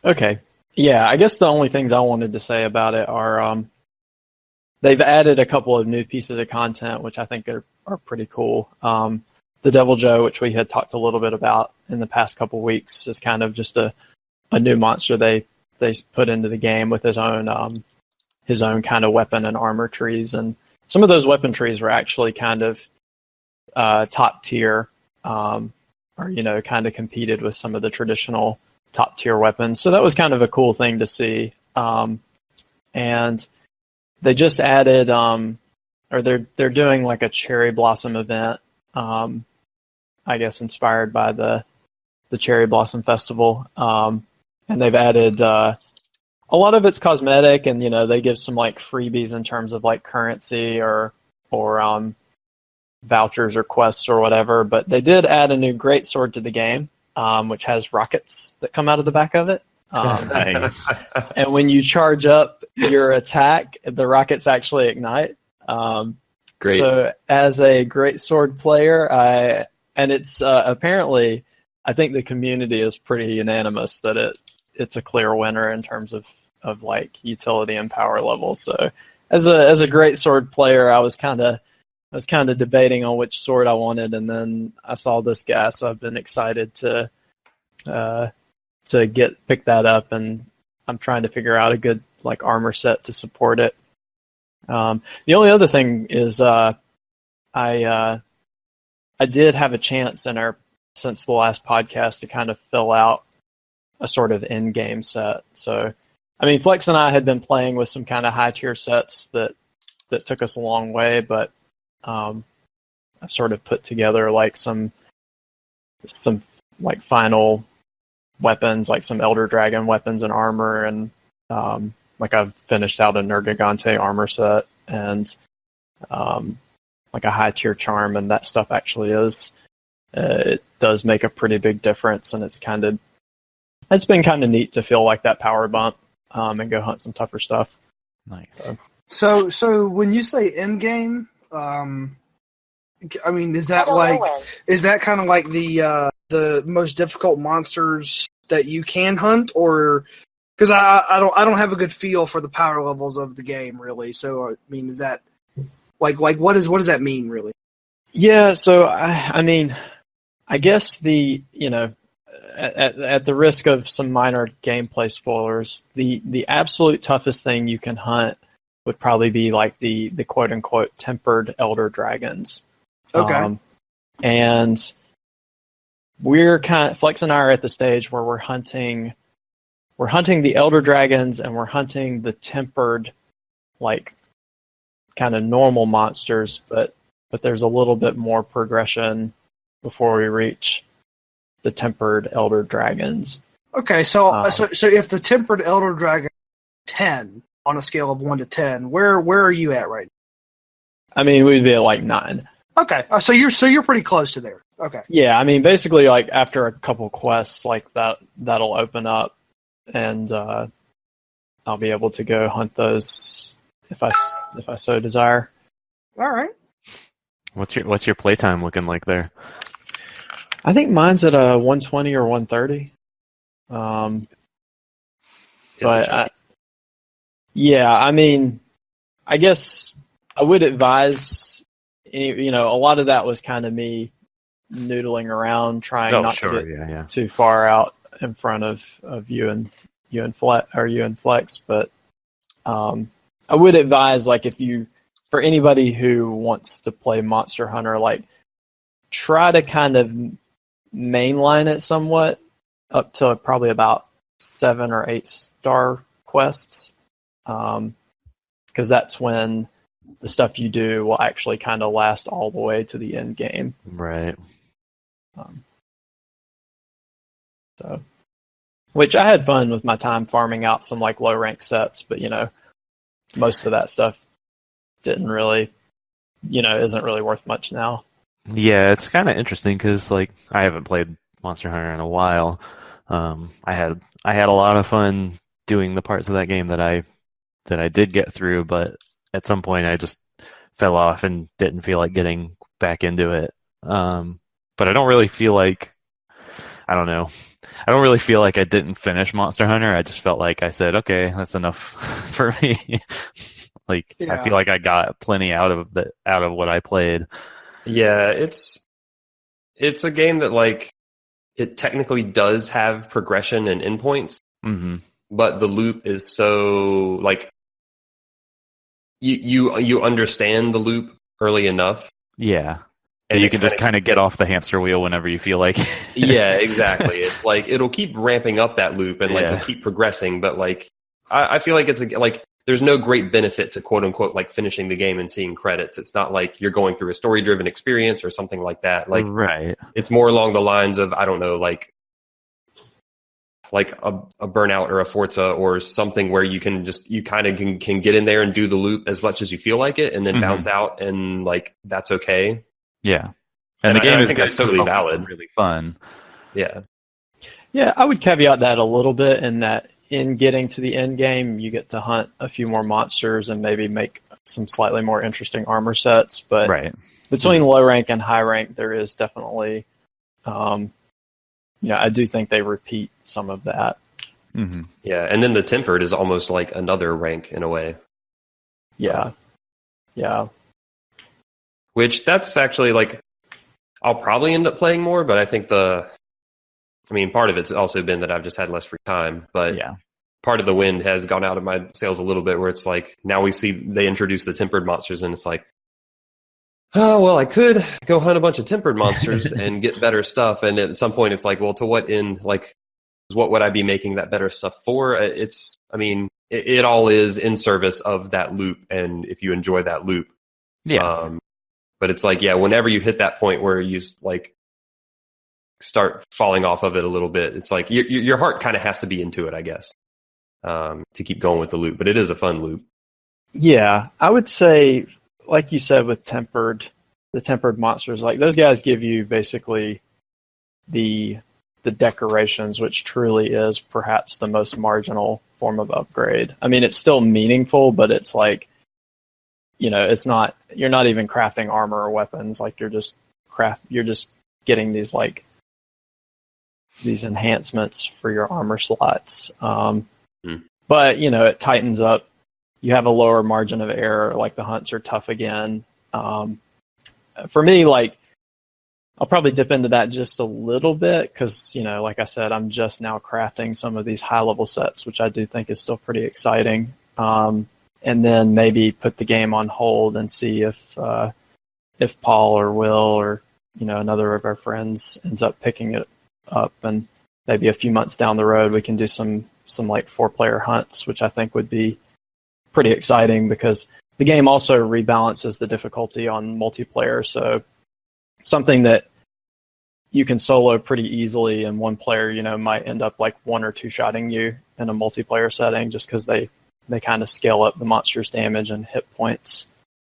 Okay. Yeah, I guess the only things I wanted to say about it are they've added a couple of new pieces of content, which I think are pretty cool. The Devil Joe, which we had talked a little bit about in the past couple of weeks, is kind of just a new monster they put into the game with his own kind of weapon and armor trees. And some of those weapon trees were actually kind of top tier, or, kind of competed with some of the traditional top tier weapons. So that was kind of a cool thing to see. And they just added, or they're doing like a cherry blossom event, I guess inspired by the Cherry Blossom Festival. And they've added a lot of it's cosmetic, and they give some like freebies in terms of like currency or vouchers or quests or whatever. But they did add a new greatsword to the game, which has rockets that come out of the back of it. Nice. And when you charge up your attack, the rockets actually ignite. Great. So as a great sword player, and it's apparently, I think the community is pretty unanimous that it's a clear winner in terms of like utility and power level. So as a great sword player, I was kind of debating on which sword I wanted, and then I saw this guy, so I've been excited to pick that up, and I'm trying to figure out a good like armor set to support it. The only other thing is I did have a chance since the last podcast to kind of fill out a sort of end-game set. So, I mean, Flex and I had been playing with some kind of high-tier sets that took us a long way, but I've sort of put together like some like final weapons, like some Elder Dragon weapons and armor, and like I've finished out a Nergigante armor set and like a high-tier charm, and that stuff actually it does make a pretty big difference, and it's been kind of neat to feel like that power bump and go hunt some tougher stuff. Nice. So when you say end game, I mean, is that kind of like the most difficult monsters that you can hunt, or because I don't have a good feel for the power levels of the game really. So I mean, is that like what does that mean really? Yeah. So I mean, I guess at the risk of some minor gameplay spoilers, the absolute toughest thing you can hunt would probably be like the quote unquote tempered elder dragons. Okay. And Flex and I are at the stage where we're hunting the elder dragons, and we're hunting the tempered, like kind of normal monsters, but there's a little bit more progression before we reach the tempered elder dragons. Okay, so if the tempered elder dragon 10 on a scale of 1 to 10, where are you at right now? I mean, we'd be at like 9. Okay, so you're pretty close to there. Okay. Yeah, I mean, basically, like after a couple quests, like that'll open up, and I'll be able to go hunt those if I so desire. All right. What's your playtime looking like there? I think mine's at 120 or 130. But I mean, I guess I would advise, a lot of that was kind of me noodling around, trying not to get too far out in front of you and Flex. But I would advise, like, for anybody who wants to play Monster Hunter, like, try to kind of mainline it somewhat up to probably about 7 or 8 star quests, because that's when the stuff you do will actually kind of last all the way to the end game. Right. So, which I had fun with my time farming out some like low rank sets, but most of that stuff isn't really worth much now. Yeah, it's kind of interesting because like I haven't played Monster Hunter in a while. I had a lot of fun doing the parts of that game that I did get through, but at some point I just fell off and didn't feel like getting back into it. But I don't really feel like I don't really feel like I didn't finish Monster Hunter. I just felt like I said, okay, that's enough for me. Like I feel like I got plenty out of what I played. Yeah, it's a game that like it technically does have progression and endpoints, but the loop is so like you understand the loop early enough. Yeah. And you can just kind of get off the hamster wheel whenever you feel like. Yeah, exactly. It's like it'll keep ramping up that loop and like it'll keep progressing, but like I feel like like there's no great benefit to quote unquote like finishing the game and seeing credits. It's not like you're going through a story driven experience or something like that. Like right. It's more along the lines of I don't know, like a Burnout or a Forza or something where you kind of can get in there and do the loop as much as you feel like it and then bounce out and like that's okay. Yeah. And the game is totally valid. Really fun. Yeah. Yeah, I would caveat that a little bit in that in getting to the end game, you get to hunt a few more monsters and maybe make some slightly more interesting armor sets. But between low rank and high rank, there is definitely, I do think they repeat some of that. Mm-hmm. Yeah, and then the tempered is almost like another rank in a way. Yeah. Which that's actually like, I'll probably end up playing more, but I think part of it's also been that I've just had less free time, but part of the wind has gone out of my sails a little bit where it's like, now we see they introduce the tempered monsters and it's like, oh, well, I could go hunt a bunch of tempered monsters and get better stuff. And at some point it's like, well, to what end, like, what would I be making that better stuff for? It all is in service of that loop. And if you enjoy that loop, but it's like, whenever you hit that point where you like start falling off of it a little bit, it's like your heart kind of has to be into it, I guess, to keep going with the loop. But it is a fun loop. Yeah, I would say, like you said, with the tempered monsters, like those guys give you basically the decorations, which truly is perhaps the most marginal form of upgrade. I mean, it's still meaningful, but it's like, it's not, you're not even crafting armor or weapons. Like you're just getting these these enhancements for your armor slots. But, it tightens up. You have a lower margin of error, like the hunts are tough again. For me, like, I'll probably dip into that just a little bit because, like I said, I'm just now crafting some of these high-level sets, which I do think is still pretty exciting. And then maybe put the game on hold and see if Paul or Will or, another of our friends ends up picking it up. And maybe a few months down the road, we can do some like 4-player hunts, which I think would be pretty exciting because the game also rebalances the difficulty on multiplayer. So something that you can solo pretty easily and one player, might end up like 1 or 2 shotting you in a multiplayer setting just because they kind of scale up the monster's damage and hit points.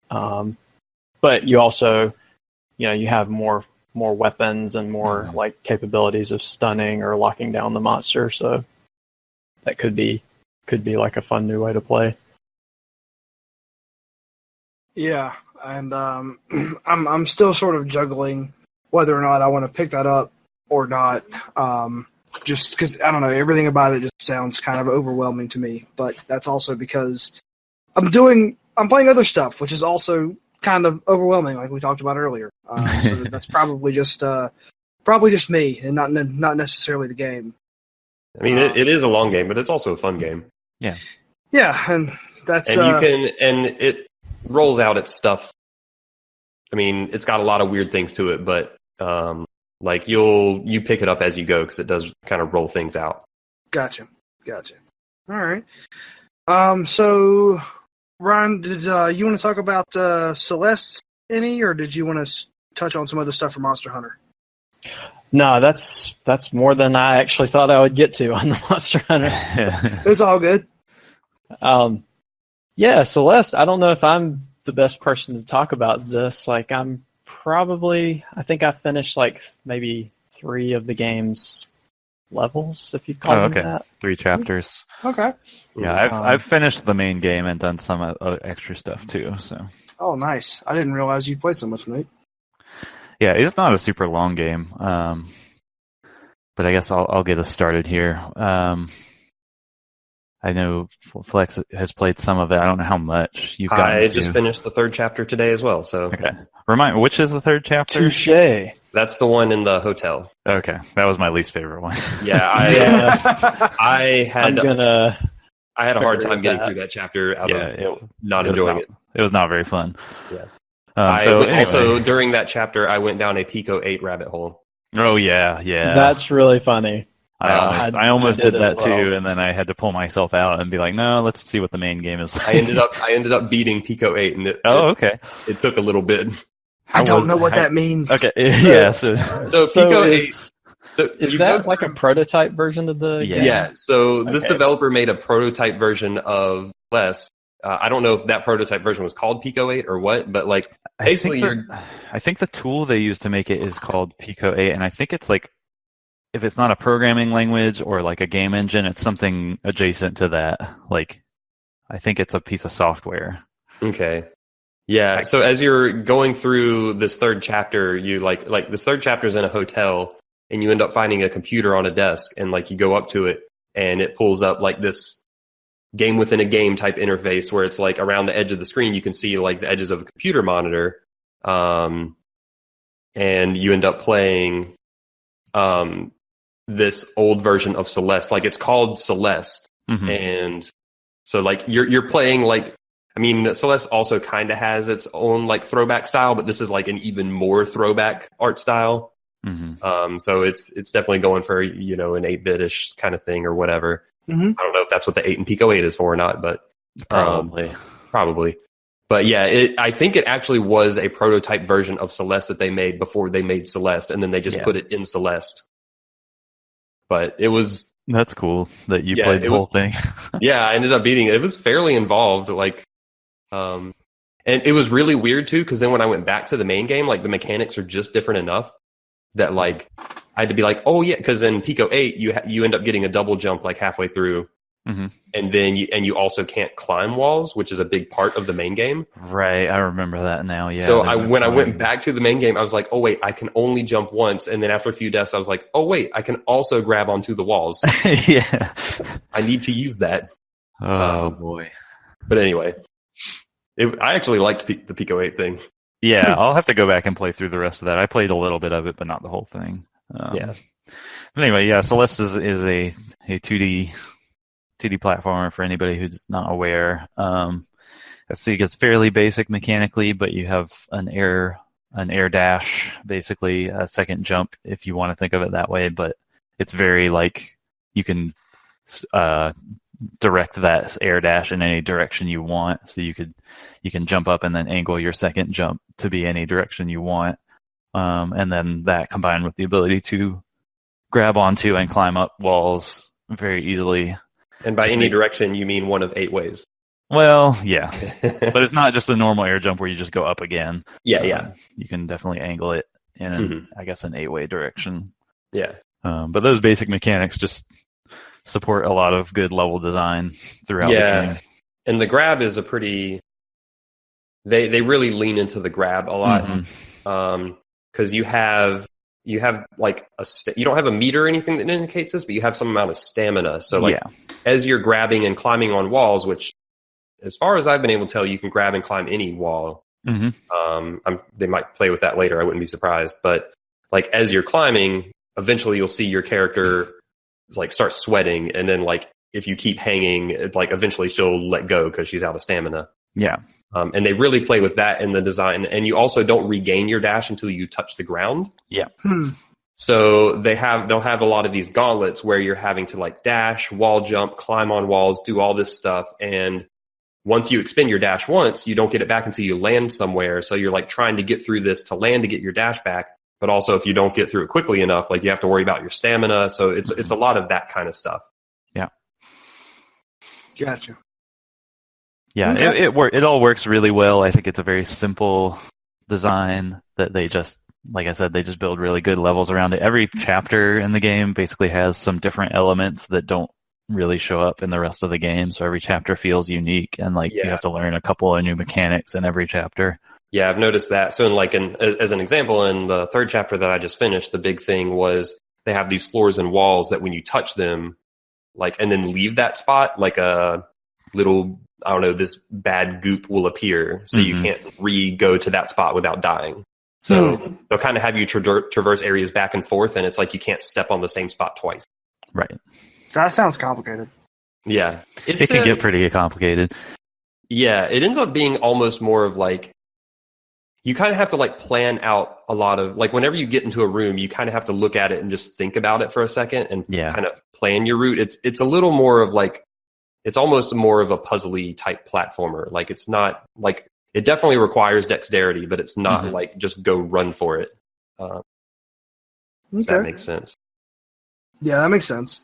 But you also, you have more weapons and more like capabilities of stunning or locking down the monster. So that could be like a fun new way to play. Yeah, and I'm still sort of juggling whether or not I want to pick that up or not. Just because, I don't know, everything about it just sounds kind of overwhelming to me. But that's also because I'm playing other stuff, which is also kind of overwhelming, like we talked about earlier. So that's probably just me, and not necessarily the game. I mean, it is a long game, but it's also a fun game. Yeah, and that's and it rolls out its stuff. I mean, it's got a lot of weird things to it, but like you pick it up as you go because it does kind of roll things out. Gotcha. All right. So Ryan, did you want to talk about Celeste any, or did you want to touch on some other stuff for Monster Hunter? No, that's more than I actually thought I would get to on the Monster Hunter. It's all good. Yeah, Celeste, I don't know if I'm the best person to talk about this. Like, I think I finished like maybe 3 of the game's levels, if you call them that. 3 chapters. Okay. Yeah, I've finished the main game and done some extra stuff too. So. Oh, nice! I didn't realize you played so much, Nate. Yeah, it's not a super long game, but I guess I'll get us started here. I know Flex has played some of it. I don't know how much you've gotten I just finished the 3rd chapter today as well. So okay, remind me, which is the 3rd chapter? Touché. That's the one in the hotel. Okay, that was my least favorite one. Yeah, I had a hard time getting through that chapter out of not enjoying it. It was not very fun. Yeah. Anyway. Also, during that chapter, I went down a Pico 8 rabbit hole. Oh, yeah. That's really funny. I almost did that too, and then I had to pull myself out and be like, no, let's see what the main game is like. I ended up beating Pico 8, and it took a little bit. I don't know what that means. Okay, yeah. So Pico 8... is that like a prototype version of the game? Yeah, so this developer made a prototype version of Celeste. I don't know if that prototype version was called Pico 8 or what, but like basically I think the tool they use to make it is called Pico 8, and I think it's like if it's not a programming language or like a game engine, it's something adjacent to that. Like, I think it's a piece of software. Okay. Yeah. So as you're going through this third chapter, you like this third chapter is in a hotel, and you end up finding a computer on a desk, and like you go up to it, and it pulls up like this game within a game type interface where it's like around the edge of the screen you can see like the edges of a computer monitor, and you end up playing this old version of Celeste. Like it's called Celeste, and so like you're playing like. I mean, Celeste also kind of has its own like throwback style, but this is like an even more throwback art style. So it's definitely going for, an 8-bit-ish kind of thing or whatever. I don't know if that's what the 8 and Pico 8 is for or not, but probably. But yeah, I think it actually was a prototype version of Celeste that they made before they made Celeste, and then they just put it in Celeste. But it was... That's cool that you played the whole thing. Yeah, I ended up beating it. It was fairly involved, like... and it was really weird too, because then when I went back to the main game, like the mechanics are just different enough that like I had to be like, oh yeah, because in Pico 8 you end up getting a double jump like halfway through, and then you also can't climb walls, which is a big part of the main game. Right, I remember that now. Yeah. So when I went back to the main game, I was like, oh wait, I can only jump once, and then after a few deaths, I was like, oh wait, I can also grab onto the walls. Yeah, I need to use that. Oh boy. But anyway. I actually liked the Pico 8 thing. Yeah, I'll have to go back and play through the rest of that. I played a little bit of it, but not the whole thing. Yeah. But anyway, yeah, Celeste is a 2D platformer for anybody who's not aware. I think it's fairly basic mechanically, but you have an air dash, basically a second jump if you want to think of it that way. But it's very like you can direct that air dash in any direction you want. So you can jump up and then angle your second jump to be any direction you want. And then that combined with the ability to grab onto and climb up walls very easily. And by any direction, you mean one of 8 ways. Well, yeah. But it's not just a normal air jump where you just go up again. Yeah. You can definitely angle it in, I guess, an 8-way direction. Yeah. But those basic mechanics just support a lot of good level design throughout the game. And the grab is a pretty... They really lean into the grab a lot. Because you have like you don't have a meter or anything that indicates this, but you have some amount of stamina. So like as you're grabbing and climbing on walls, which as far as I've been able to tell, you can grab and climb any wall. They might play with that later. I wouldn't be surprised. But like as you're climbing, eventually you'll see your character like start sweating, and then like if you keep hanging, like eventually she'll let go because she's out of stamina. Yeah. And they really play with that in the design, and you also don't regain your dash until you touch the ground. Yeah. So they'll have a lot of these gauntlets where you're having to like dash, wall jump, climb on walls, do all this stuff, and once you expend your dash once, you don't get it back until you land somewhere. So you're like trying to get through this to land to get your dash back. But also, if you don't get through it quickly enough, like you have to worry about your stamina. So it's a lot of that kind of stuff. Yeah. Gotcha. Yeah, okay. It all works really well. I think it's a very simple design that they just, like I said, they just build really good levels around it. Every chapter in the game basically has some different elements that don't really show up in the rest of the game. So every chapter feels unique, and like you have to learn a couple of new mechanics in every chapter. Yeah, I've noticed that. So as an example, in the third chapter that I just finished, the big thing was they have these floors and walls that when you touch them, like, and then leave that spot, like a little, I don't know, this bad goop will appear. So you can't go to that spot without dying. So they'll kind of have you traverse areas back and forth, and it's like you can't step on the same spot twice. Right. That sounds complicated. Yeah. It can get pretty complicated. Yeah, it ends up being almost more of like, you kind of have to like plan out a lot of, like whenever you get into a room, you kind of have to look at it and just think about it for a second and kind of plan your route. It's a little more of like, it's almost more of a puzzly type platformer. Like it's not like, it definitely requires dexterity, but it's not like just go run for it. That makes sense. Yeah, that makes sense.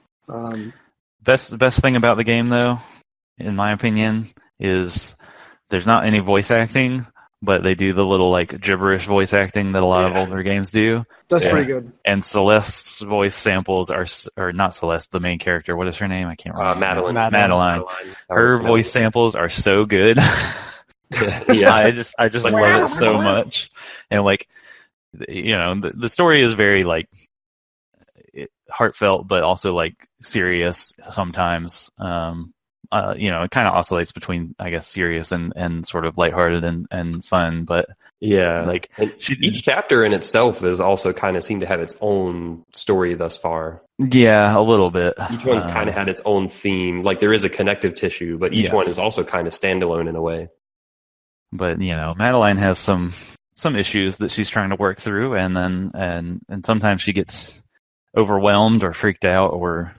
Best thing about the game, though, in my opinion, is there's not any voice acting, but they do the little like gibberish voice acting that a lot of older games do. That's pretty good. And Celeste's voice samples or not Celeste, the main character. What is her name? I can't remember. Madeline. Her voice samples are so good. Yeah, I just love it so much. And like, the story is very like heartfelt, but also like serious sometimes. It kind of oscillates between, I guess, serious and sort of lighthearted and fun. But like each chapter in itself is also kind of seemed to have its own story thus far. Yeah, a little bit. Each one's kind of had its own theme. Like there is a connective tissue, but each one is also kind of standalone in a way. But Madeline has some issues that she's trying to work through, and then sometimes she gets overwhelmed or freaked out or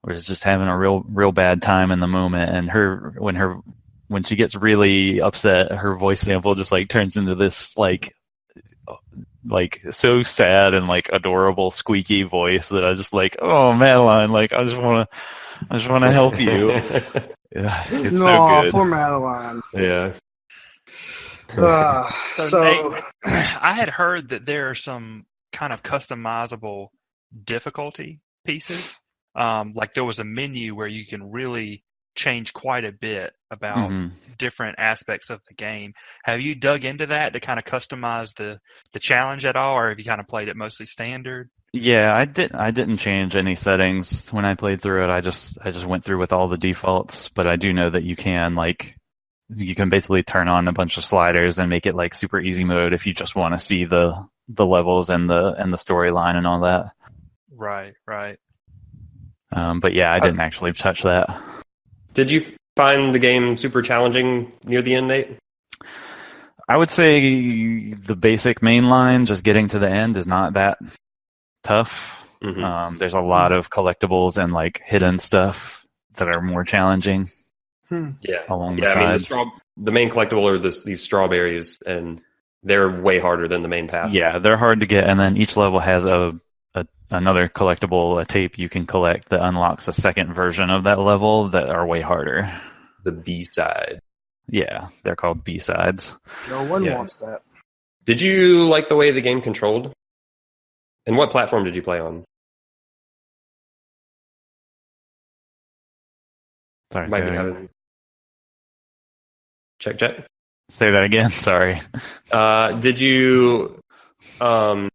is just having a real bad time in the moment. And when she gets really upset, her voice sample just like turns into this like so sad and like adorable squeaky voice that I just like, oh Madeline, like I just want to help you. It's so good for Madeline. Yeah. So Nate, I had heard that there are some kind of customizable difficulty pieces. Like there was a menu where you can really change quite a bit about different aspects of the game. Have you dug into that to kind of customize the challenge at all, or have you kind of played it mostly standard? Yeah, I didn't change any settings when I played through it. I just went through with all the defaults, but I do know that you can basically turn on a bunch of sliders and make it like super easy mode if you just want to see the levels and the storyline and all that. Right. But yeah, I didn't actually touch that. Did you find the game super challenging near the end, Nate? I would say the basic main line, just getting to the end, is not that tough. There's a lot of collectibles and like hidden stuff that are more challenging. Yeah, along the sides. I mean, the main collectible are these strawberries, and they're way harder than the main path. Yeah, they're hard to get, and then each level has another collectible, a tape you can collect that unlocks a second version of that level that are way harder. The B-side. Yeah, they're called B-sides. No one wants that. Did you like the way the game controlled? And what platform did you play on? Sorry, Might be having... Check. Say that again. Sorry. Did you? Did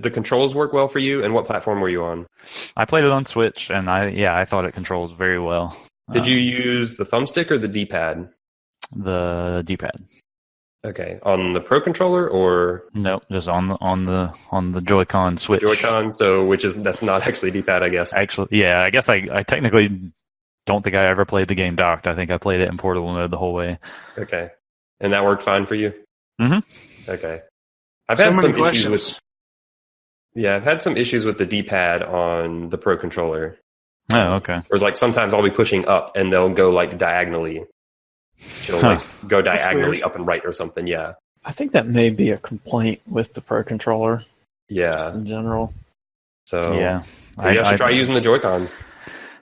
the controls work well for you? And what platform were you on? I played it on Switch, and I thought it controls very well. Did you use the thumbstick or the D-pad? The D-pad. Okay, on the Pro controller or nope, just on the Joy-Con Switch. Joy-Con, that's not actually D-pad, I guess. Actually, yeah, I guess I technically don't think I ever played the game docked. I think I played it in portable mode the whole way. Okay, and that worked fine for you. Okay, I've had some issues with the D-pad on the Pro controller. Oh, okay. Whereas like sometimes I'll be pushing up and they'll go like diagonally. It'll like go diagonally up and right or something. Yeah. I think that may be a complaint with the Pro controller. Yeah. In general. So yeah, I should try using the Joy-Con.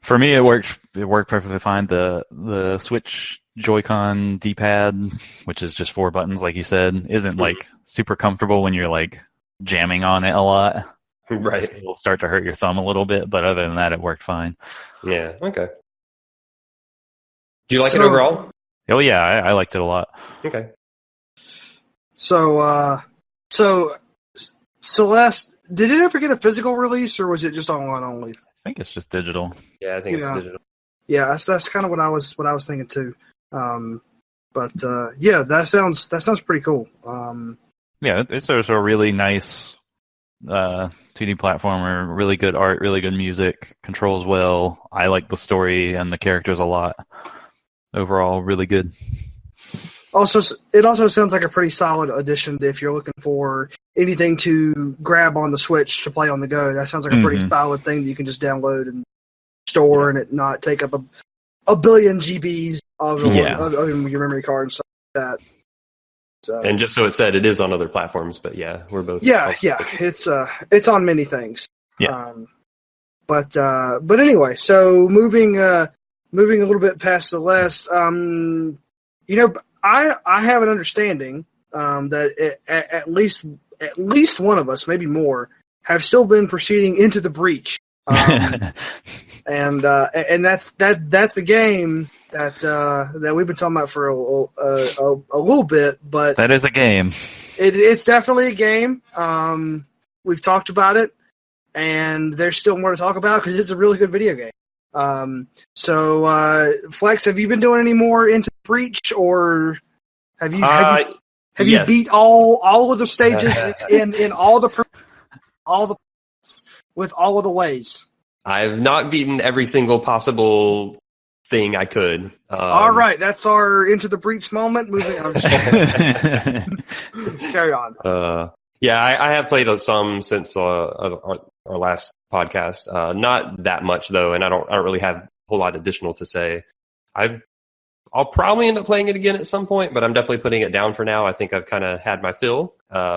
For me, it worked perfectly fine. The Switch Joy-Con D-pad, which is just 4 buttons, like you said, isn't like super comfortable when you're like jamming on it a lot. Right. It'll start to hurt your thumb a little bit, but other than that, it worked fine. Yeah. Okay. Do you like it overall? Oh yeah, I liked it a lot. Okay. So Celeste, did it ever get a physical release, or was it just online only? I think it's just digital. Yeah, I think it's digital. Yeah, that's kind of what I was thinking too. But that sounds pretty cool. Yeah, it's also a really nice 2D platformer. Really good art, really good music, controls well. I like the story and the characters a lot. Overall, really good. It also sounds like a pretty solid addition if you're looking for anything to grab on the Switch to play on the go. That sounds like a pretty solid thing that you can just download and store and it not take up a billion GBs of your memory card and stuff like that. So, and just so it said, it is on other platforms, but yeah, we're both. Yeah, it's on many things. Yeah. But anyway, so moving a little bit past Celeste, I have an understanding that at least one of us, maybe more, have still been proceeding into the breach, and that's a game that we've been talking about for a little bit. But that is a game. It's definitely a game. We've talked about it, and there's still more to talk about because it's a really good video game. So Flex, have you been doing any more into the breach, or have you beat all of the stages in all the with all of the ways? I've not beaten every single possible thing I could. All right, that's our into the breach moment. Moving on. Carry on. I have played some since our last podcast. Not that much though, and I don't really have a whole lot additional to say. I'll probably end up playing it again at some point, but I'm definitely putting it down for now. I think I've kind of had my fill,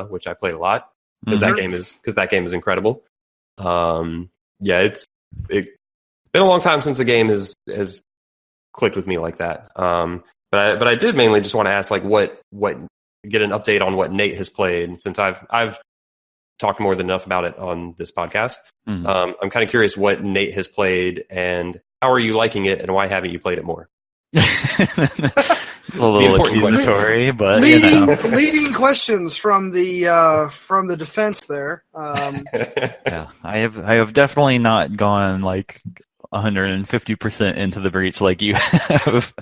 which I played a lot because that game is incredible. It's been a long time since the game has clicked with me like that. But I did mainly just want to ask, like, what get an update on what Nate has played, since I've talked more than enough about it on this podcast. I'm kind of curious what Nate has played and how are you liking it, and why haven't you played it more? A little accusatory, but leading questions from the defense there. Yeah, I have definitely not gone like 150% into the breach like you have.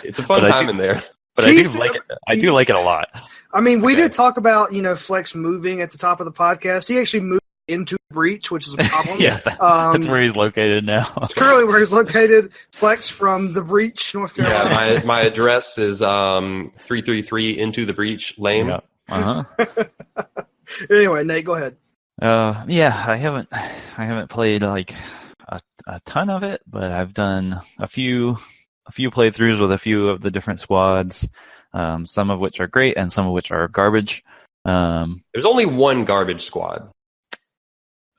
It's a fun time in there, but I do like it a lot. I mean, we did talk about Flex moving at the top of the podcast. He actually moved into breach, which is a problem. Yeah, that's where he's located now. It's currently where he's located. Flex from the breach, North Carolina. Yeah, my address is 333 into the breach lane. Yeah. Anyway, Nate, go ahead. I haven't played like a ton of it, but I've done a few playthroughs with a few of the different squads, some of which are great and some of which are garbage. There's only one garbage squad.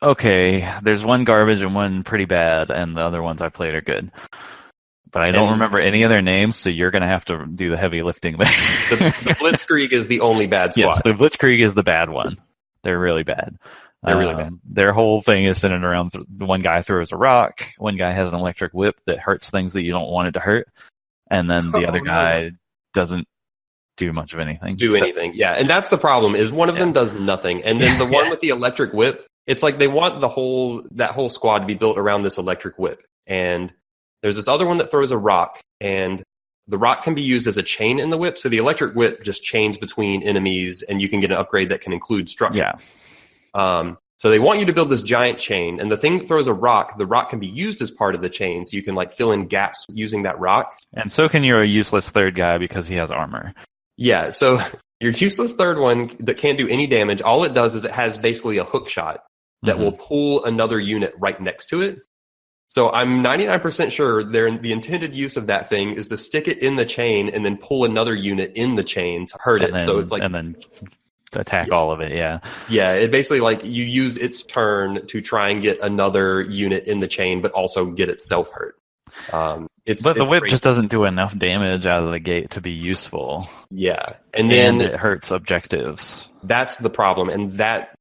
Okay, there's one garbage and one pretty bad, and the other ones I played are good. But I don't remember any of their names, so you're going to have to do the heavy lifting there. The Blitzkrieg is the only bad squad. Yes, the Blitzkrieg is the bad one. They're really bad. They're really bad. Their whole thing is centered around one guy throws a rock, one guy has an electric whip that hurts things that you don't want it to hurt, and then the other guy doesn't do much of anything. Yeah, and that's the problem, is one of them does nothing, and then the one with the electric whip, it's like they want that whole squad to be built around this electric whip. And there's this other one that throws a rock, and the rock can be used as a chain in the whip, so the electric whip just chains between enemies, and you can get an upgrade that can include structure. Yeah. So they want you to build this giant chain, and the thing that throws a rock, the rock can be used as part of the chain, so you can like fill in gaps using that rock. And so can your useless third guy because he has armor. Yeah, so your useless third one that can't do any damage, all it does is it has basically a hook shot that will pull another unit right next to it. So I'm 99% sure the intended use of that thing is to stick it in the chain and then pull another unit in the chain to hurt it. So it's like, and then attack all of it. Yeah. Yeah. It basically, like, you use its turn to try and get another unit in the chain, but also get itself hurt. But the whip just doesn't do enough damage out of the gate to be useful. Yeah. And then it hurts objectives. That's the problem. And that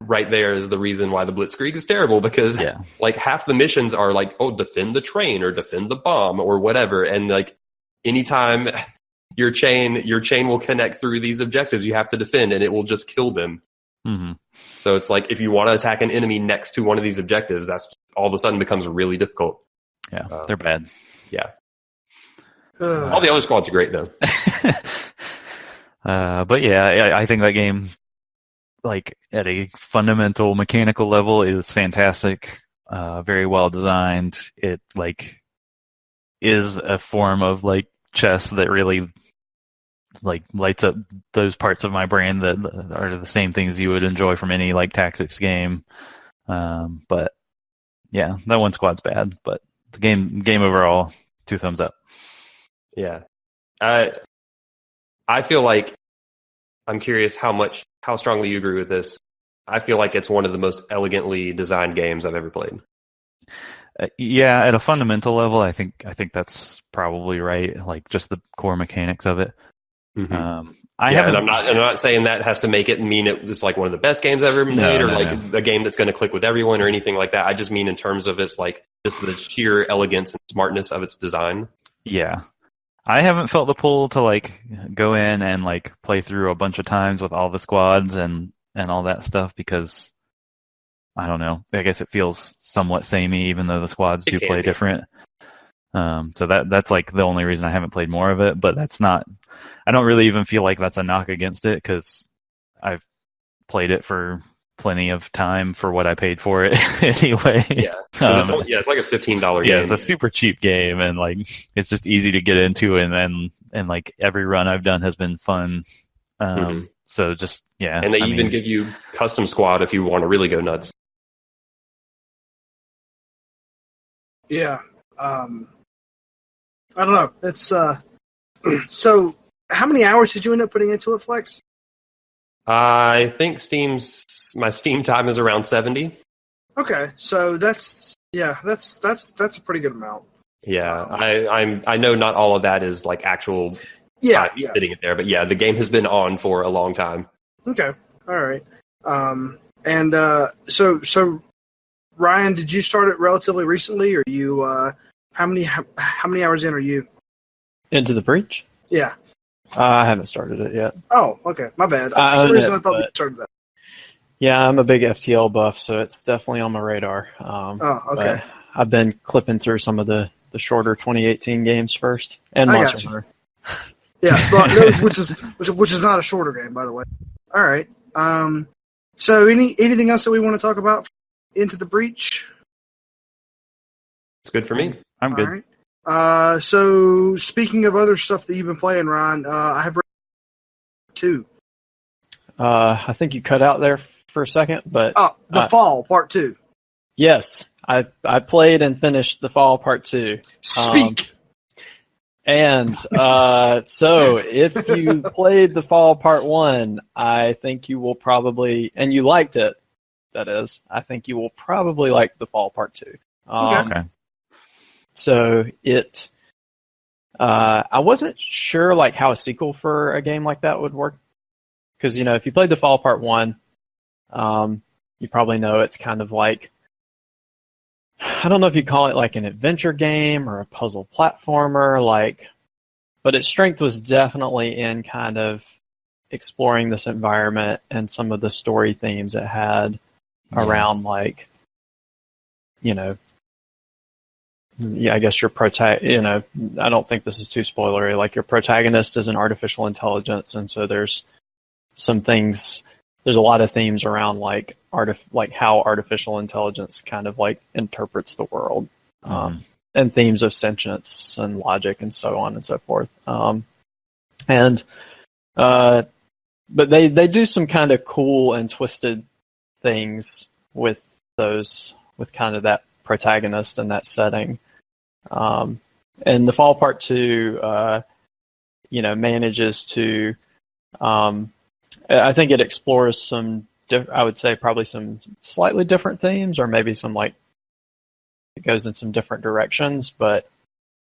right there is the reason why the Blitzkrieg is terrible, because like half the missions are like, oh, defend the train or defend the bomb or whatever. And like anytime your chain will connect through these objectives, you have to defend, and it will just kill them. Mm-hmm. So it's like, if you want to attack an enemy next to one of these objectives, that's all of a sudden becomes really difficult. Yeah, they're bad. Yeah. All the other squads are great though. But yeah, I think that game, like at a fundamental mechanical level, is fantastic. Very well designed. It like is a form of like chess that really like lights up those parts of my brain that are the same things you would enjoy from any like tactics game. But yeah, that one squad's bad, but the game overall, 2 thumbs up. Yeah. I feel like, I'm curious how strongly you agree with this. I feel like it's one of the most elegantly designed games I've ever played. Yeah, at a fundamental level, I think that's probably right. Like just the core mechanics of it. Mm-hmm. I yeah, haven't. And I'm not saying that has to make it mean it's like one of the best games ever made, or like a game that's going to click with everyone, or anything like that. I just mean in terms of its like just the sheer elegance and smartness of its design. Yeah, I haven't felt the pull to like go in and like play through a bunch of times with all the squads and all that stuff because I don't know. I guess it feels somewhat samey, even though the squads do play different. So that's like the only reason I haven't played more of it. But that's not. I don't really even feel like that's a knock against it because I've played it for plenty of time for what I paid for it anyway. Yeah, it's like a $15 game. Yeah, it's a super cheap game, and like it's just easy to get into, and like every run I've done has been fun. So just and they even give you custom squad if you want to really go nuts. Yeah, I don't know. It's so. How many hours did you end up putting into it, Flex? I think my Steam time is around 70. Okay, so that's a pretty good amount. Yeah, I know not all of that is like actual time sitting there, but yeah, the game has been on for a long time. Okay, all right. So Ryan, did you start it relatively recently, or you? How many hours in are you? Into the Breach? Yeah. I haven't started it yet. Oh, okay. My bad. For some reason, I thought you started that. Yeah, I'm a big FTL buff, so it's definitely on my radar. Okay. I've been clipping through some of the shorter 2018 games first, and Monster Hunter. Yeah, but, which is not a shorter game, by the way. All right. So anything else that we want to talk about Into the Breach? It's good for me. I'm good. All right. So speaking of other stuff that you've been playing, Ryan, I have Revenant 2. I think you cut out there for a second, but The Fall Part 2. Yes, I played and finished The Fall Part 2. Speak. So if you played The Fall Part 1, I think you will probably, and you liked it, that is, I think you will probably like The Fall Part 2. Okay. So I wasn't sure like how a sequel for a game like that would work. Because, if you played The Fall Part 1, you probably know it's kind of like, I don't know if you call it like an adventure game or a puzzle platformer, but its strength was definitely in kind of exploring this environment and some of the story themes it had around I guess your I don't think this is too spoilery. Like your protagonist is an artificial intelligence, and so there's some things. There's a lot of themes around like how artificial intelligence kind of like interprets the world, and themes of sentience and logic and so on and so forth. But they do some kind of cool and twisted things with kind of that protagonist and that setting. And The Fall Part 2, manages to, I think it explores some, I would say probably some slightly different themes, or maybe some it goes in some different directions, but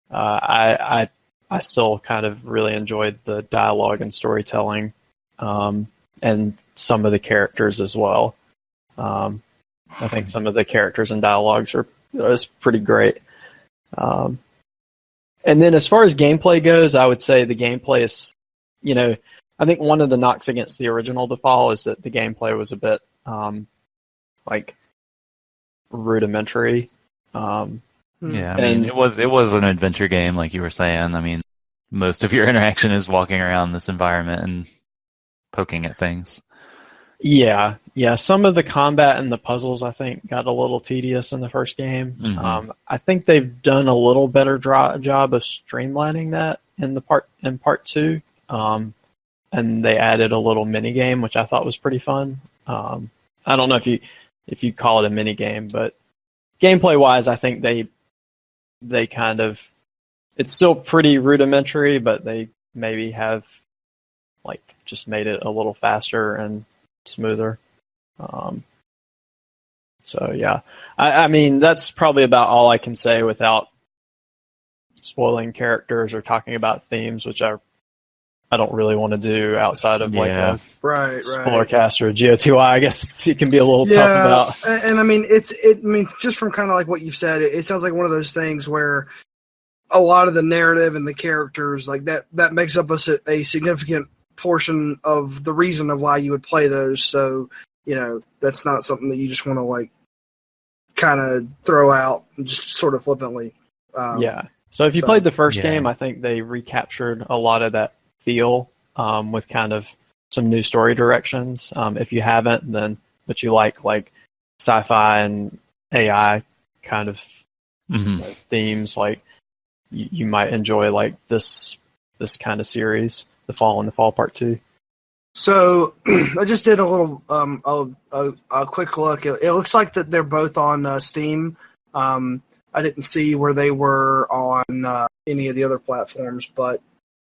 I still kind of really enjoyed the dialogue and storytelling, and some of the characters as well. I think some of the characters and dialogues is pretty great. And then as far as gameplay goes, I would say the gameplay is, I think one of the knocks against the original The Fall is that the gameplay was a bit, rudimentary. Yeah, I mean, it was an adventure game, like you were saying. I mean, most of your interaction is walking around this environment and poking at things. Yeah. Some of the combat and the puzzles, I think, got a little tedious in the first game. Mm-hmm. I think they've done a little better job of streamlining that in part 2. And they added a little mini game, which I thought was pretty fun. I don't know if you call it a mini game, but gameplay wise, I think they kind of, it's still pretty rudimentary, but they maybe have just made it a little faster and smoother. So yeah, I mean that's probably about all I can say without spoiling characters or talking about themes, which I don't really want to do outside of like a spoiler cast or a GOTY. I guess it can be a little tough about. And I mean just from kind of like what you've said, it sounds like one of those things where a lot of the narrative and the characters like that makes up a significant portion of the reason of why you would play those. So, that's not something that you just want to like kind of throw out and just sort of flippantly. So if you played the first game, I think they recaptured a lot of that feel with kind of some new story directions. If you haven't, then but you like sci-fi and AI kind of themes, like you might enjoy like this kind of series, The Fall and The Fall Part 2. So I just did a little a quick look. It looks like that they're both on Steam. I didn't see where they were on any of the other platforms, but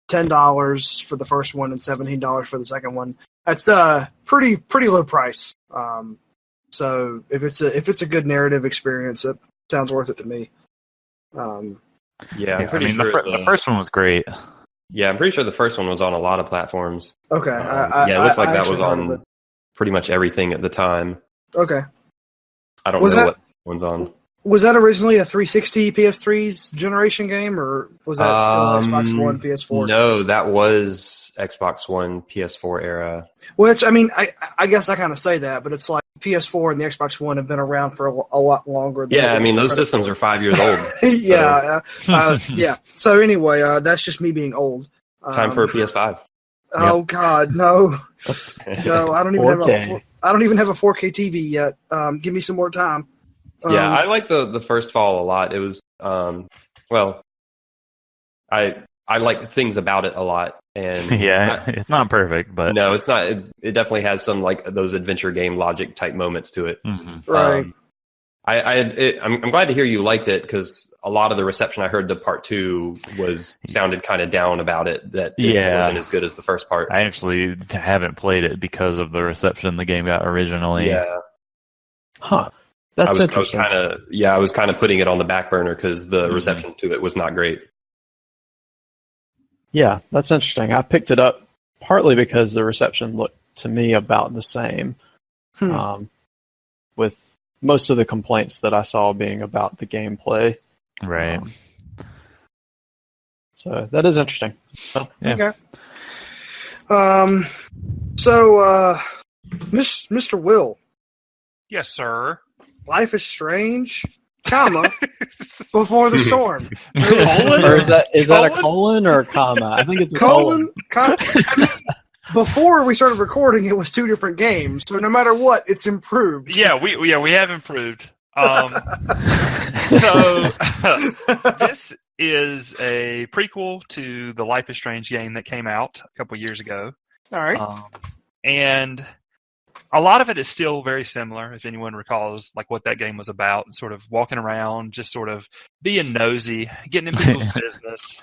$10 for the first one and $17 for the second one. That's a pretty low price. So if it's a good narrative experience, it sounds worth it to me. I'm pretty sure the first one was great. Yeah, I'm pretty sure the first one was on a lot of platforms. Okay. It looks like that was on pretty much everything at the time. Okay. I don't know what one's on. Was that originally a 360 PS3's generation game, or was that still Xbox One, PS4? No, that was Xbox One, PS4 era. Which, I mean, I guess I kind of say that, but it's like PS4 and the Xbox One have been around for a lot longer. Than those systems are 5 years old. Yeah. So anyway, that's just me being old. Time for a PS5. Oh God, no! No, I don't even have a 4K TV yet. Give me some more time. I like the first Fall a lot. It was I like things about it a lot, and it's not perfect, but no, it's not. It definitely has some like those adventure game logic type moments to it. Mm-hmm. Right. I'm glad to hear you liked it, because a lot of the reception I heard to Part 2 sounded kind of down about it. That it wasn't as good as the first part. I actually haven't played it because of the reception the game got originally. Yeah. Huh. That's interesting. I was kind of putting it on the back burner because the reception to it was not great. Yeah, that's interesting. I picked it up partly because the reception looked to me about the same, with most of the complaints that I saw being about the gameplay. Right. So that is interesting. Okay. So, Mr. Will. Yes, sir. Life is Strange, Before the Storm. Or is that a colon or a comma? I think it's a colon. Before we started recording, it was two different games, so no matter what, it's improved. Yeah, we have improved. So this is a prequel to the Life is Strange game that came out a couple years ago. All right. And a lot of it is still very similar, if anyone recalls like what that game was about, sort of walking around, just sort of being nosy, getting in people's business,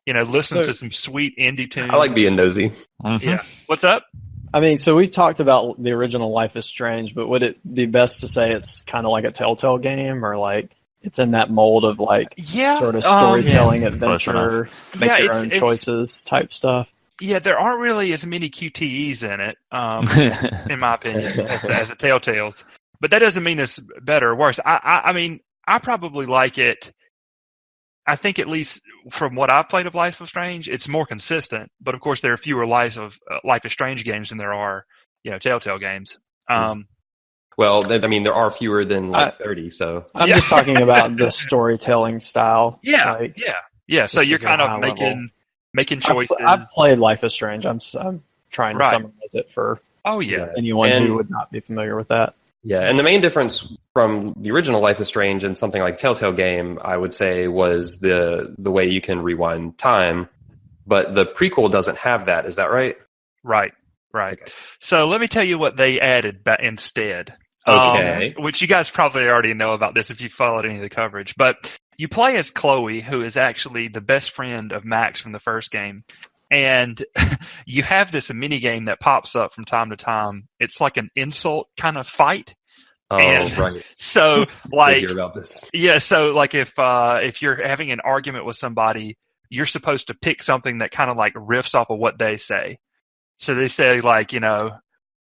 listening to some sweet indie tunes. I like being nosy. Mm-hmm. Yeah. What's up? I mean, so we've talked about the original Life is Strange, but would it be best to say it's kind of like a Telltale game, or like it's in that mold of like sort of storytelling, adventure, make your own choices type stuff? Yeah, there aren't really as many QTEs in it, in my opinion, as the Telltales. But that doesn't mean it's better or worse. I mean, I probably like it. I think at least from what I've played of Life is Strange, it's more consistent. But of course, there are fewer Life is Strange games than there are, Telltale games. Well, I mean, there are fewer than 30. So I'm just talking about the storytelling style. Yeah, yeah. So you're kind of making choices. I've played Life is Strange. I'm trying to summarize it for anyone who would not be familiar with that. Yeah, and the main difference from the original Life is Strange and something like Telltale game, I would say, was the way you can rewind time. But the prequel doesn't have that. Is that right? Right. Okay. So let me tell you what they added instead. Okay. Which you guys probably already know about this if you followed any of the coverage. But you play as Chloe, who is actually the best friend of Max from the first game. And you have this mini game that pops up from time to time. It's like an insult kind of fight. Oh, and right. So I hear about this. Yeah, so like if you're having an argument with somebody, you're supposed to pick something that kind of like riffs off of what they say. So they say like, oh,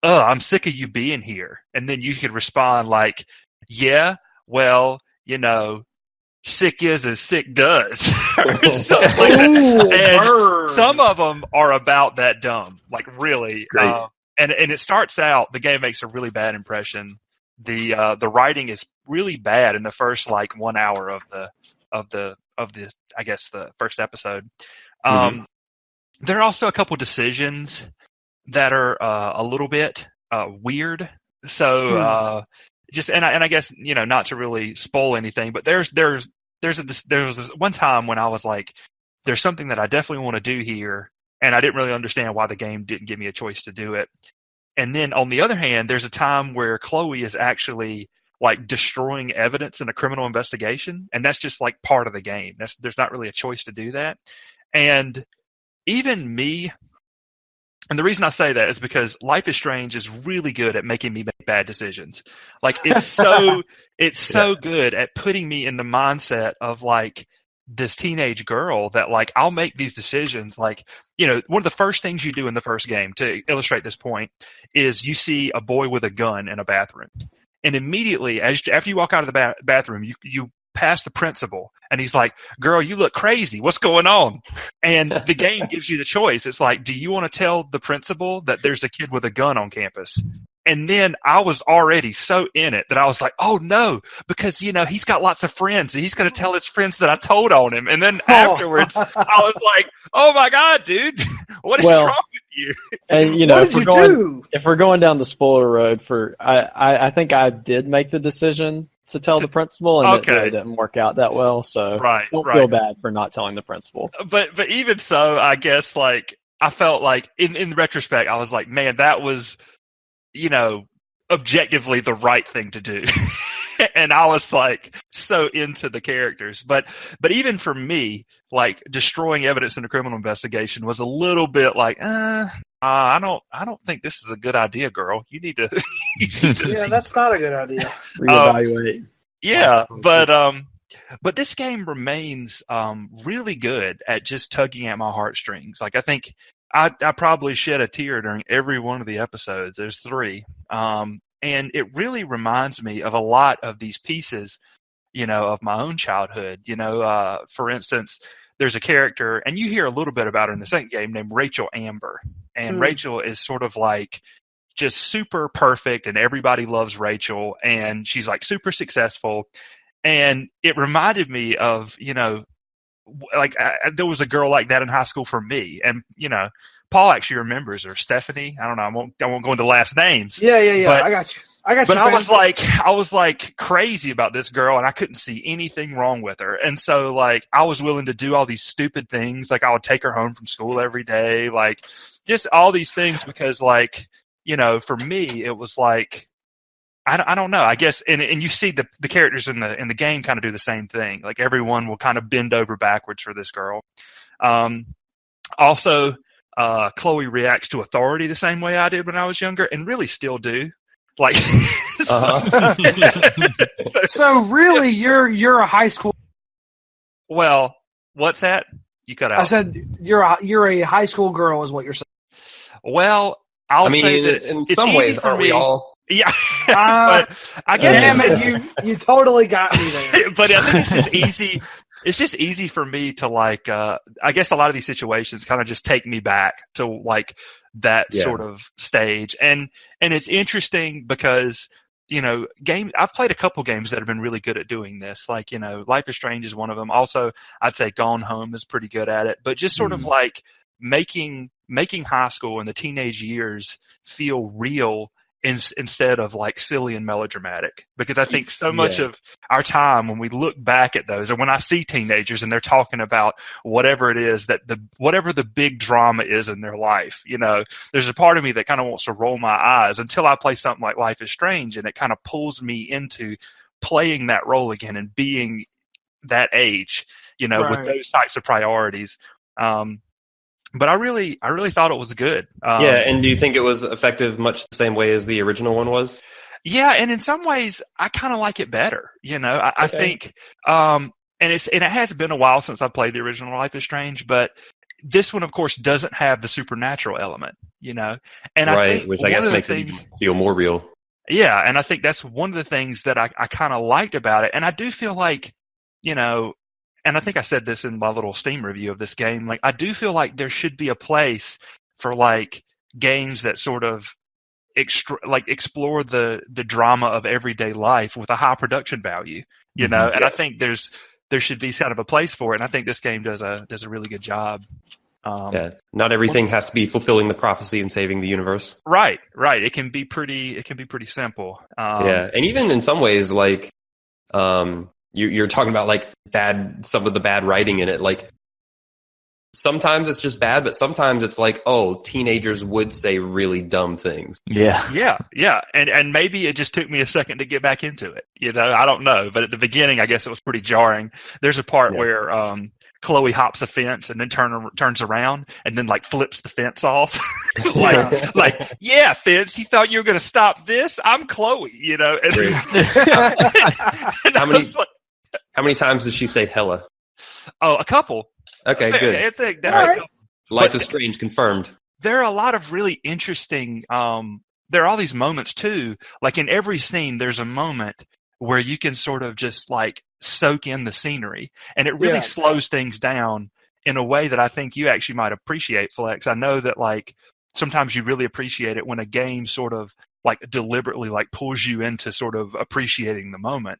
I'm sick of you being here. And then you could respond like, yeah, well, sick is as sick does. Or something like that. And some of them are about that dumb, like really. Great. And it starts out, the game makes a really bad impression. The writing is really bad in the first like 1 hour of the I guess the first episode. There are also a couple decisions that are a little bit weird. So I guess not to really spoil anything, but there was this one time when I was like, there's something that I definitely want to do here, and I didn't really understand why the game didn't give me a choice to do it. And then on the other hand, there's a time where Chloe is actually like destroying evidence in a criminal investigation, and that's just like part of the game. There's not really a choice to do that. And even me, and the reason I say that is because Life is Strange is really good at making me make bad decisions. Like it's so good at putting me in the mindset of like this teenage girl that like I'll make these decisions. Like, one of the first things you do in the first game, to illustrate this point, is you see a boy with a gun in a bathroom. And immediately after you walk out of the bathroom, you pass the principal, and he's like, girl, you look crazy. What's going on? And the game gives you the choice. It's like, do you want to tell the principal that there's a kid with a gun on campus? And then I was already so in it that I was like, oh no, because, he's got lots of friends and he's going to tell his friends that I told on him. And then afterwards I was like, oh my God, dude, what is wrong with you? And, if we're going down the spoiler road I think I did make the decision to tell the principal, and it really didn't work out that well. So don't feel bad for not telling the principal. But even so, I guess like I felt like in retrospect, I was like, man, that was, objectively the right thing to do. And I was like so into the characters. But even for me, like destroying evidence in a criminal investigation was a little bit like, I don't think this is a good idea, girl. You need to. Yeah, that's not a good idea. Reevaluate. Yeah, but this game remains really good at just tugging at my heartstrings. Like I think I probably shed a tear during every one of the episodes. There's 3, and it really reminds me of a lot of these pieces, of my own childhood. For instance, there's a character, and you hear a little bit about her in the second game, named Rachel Amber. And Rachel is sort of like just super perfect, and everybody loves Rachel, and she's like super successful. And it reminded me of, like there was a girl like that in high school for me. And, Paul actually remembers her, Stephanie. I don't know. I won't go into last names. Yeah. But, I got you. But I was like crazy about this girl, and I couldn't see anything wrong with her. And so like I was willing to do all these stupid things. Like I would take her home from school every day, like just all these things, because like, for me, it was like, I don't know. I guess, and you see the characters in the game kind of do the same thing. Like everyone will kind of bend over backwards for this girl. Also, Chloe reacts to authority the same way I did when I was younger, and really still do. Like, so really, you're a high school. Well, what's that? You cut out. I said you're a high school girl, is what you're saying. Well, I mean, say that in some ways, aren't we all? Yeah, but I guess you totally got me there. But I think it's just easy. It's just easy for me to like. I guess a lot of these situations kind of just take me back to like that sort of stage, and it's interesting because I've played a couple games that have been really good at doing this. Like Life is Strange is one of them. Also, I'd say Gone Home is pretty good at it. But just sort of like making high school and the teenage years feel real instead of like silly and melodramatic, because I think so much of our time, when we look back at those, or when I see teenagers and they're talking about whatever it is that whatever the big drama is in their life, there's a part of me that kind of wants to roll my eyes until I play something like Life is Strange, and it kind of pulls me into playing that role again and being that age, with those types of priorities. But I really thought it was good. And do you think it was effective much the same way as the original one was? Yeah, and in some ways, I kind of like it better. I think, and it has been a while since I played the original Life is Strange, but this one, of course, doesn't have the supernatural element. And I think which I guess makes it even feel more real. Yeah, and I think that's one of the things that I kind of liked about it, and I do feel like, and I think I said this in my little Steam review of this game. Like, I do feel like there should be a place for like games that sort of explore the drama of everyday life with a high production value, and I think there should be kind of a place for it, and I think this game does a really good job. Not everything has to be fulfilling the prophecy and saving the universe. Right. It can be pretty simple. And even in some ways, like you're talking about like some of the bad writing in it, like. Sometimes it's just bad, but sometimes it's like, oh, teenagers would say really dumb things. Yeah. And maybe it just took me a second to get back into it. I don't know. But at the beginning, I guess it was pretty jarring. There's a part where Chloe hops a fence and then turns around and then like flips the fence off. Fence, you thought you were going to stop this? I'm Chloe, And how many times does she say hella? Oh, a couple. Okay, good. Life is Strange confirmed. There are a lot of really interesting. There are all these moments too. Like in every scene, there's a moment where you can sort of just like soak in the scenery, and it really slows things down in a way that I think you actually might appreciate, Flex. I know that like sometimes you really appreciate it when a game sort of like deliberately like pulls you into sort of appreciating the moment.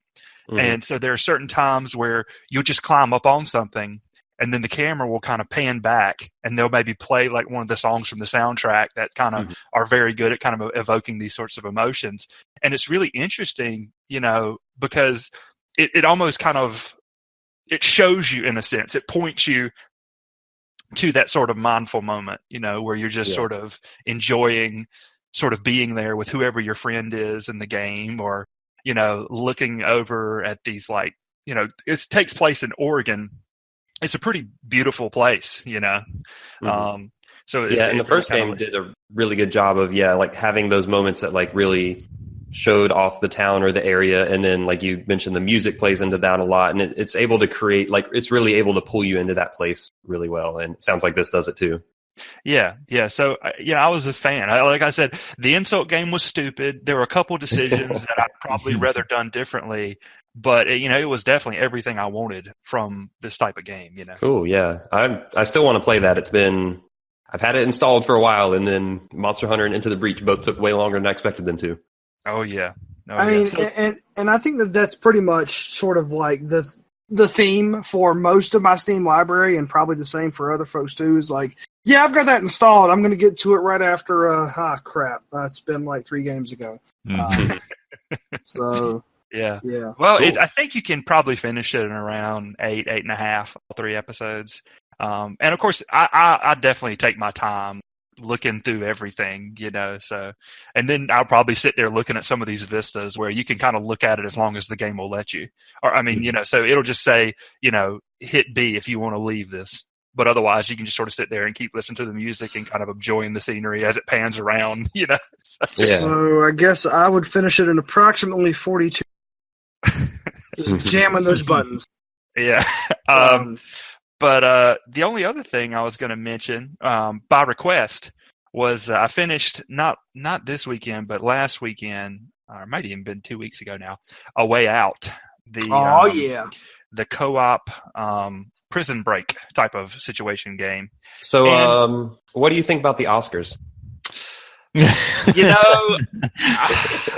Mm-hmm. And so there are certain times where you'll just climb up on something, and then the camera will kind of pan back, and they'll maybe play like one of the songs from the soundtrack that kind of are very good at kind of evoking these sorts of emotions. And it's really interesting, because it almost kind of, it shows you in a sense, it points you to that sort of mindful moment, where you're just sort of enjoying sort of being there with whoever your friend is in the game, or, looking over at these like, it takes place in Oregon. It's a pretty beautiful place, So and the first game did a really good job of like having those moments that like really showed off the town or the area, and then like you mentioned, the music plays into that a lot, and it's able to create like it's really able to pull you into that place really well, and it sounds like this does it too. Yeah. So I was a fan. Like I said, the insult game was stupid. There were a couple decisions that I'd probably rather done differently. But it was definitely everything I wanted from this type of game. Cool. Yeah, I still want to play that. I've had it installed for a while, and then Monster Hunter and Into the Breach both took way longer than I expected them to. Oh yeah. I mean, and I think that's pretty much sort of like the theme for most of my Steam library, and probably the same for other folks too. Is like, I've got that installed. I'm going to get to it right after. Crap! It's been like 3 games ago. So. Yeah. cool. Well, I think you can probably finish it in around 8.5, all 3 episodes. And of course, I definitely take my time looking through everything, So, and then I'll probably sit there looking at some of these vistas where you can kind of look at it as long as the game will let you. Or I mean, so it'll just say, hit B if you want to leave this. But otherwise, you can just sort of sit there and keep listening to the music and kind of enjoying the scenery as it pans around, So I guess I would finish it in approximately 42. Just jamming those buttons. Yeah. But the only other thing I was going to mention, by request, was I finished not this weekend, but last weekend, or it might have even been 2 weeks ago now, A Way Out. The co-op prison break type of situation game. So, what do you think about the Oscars?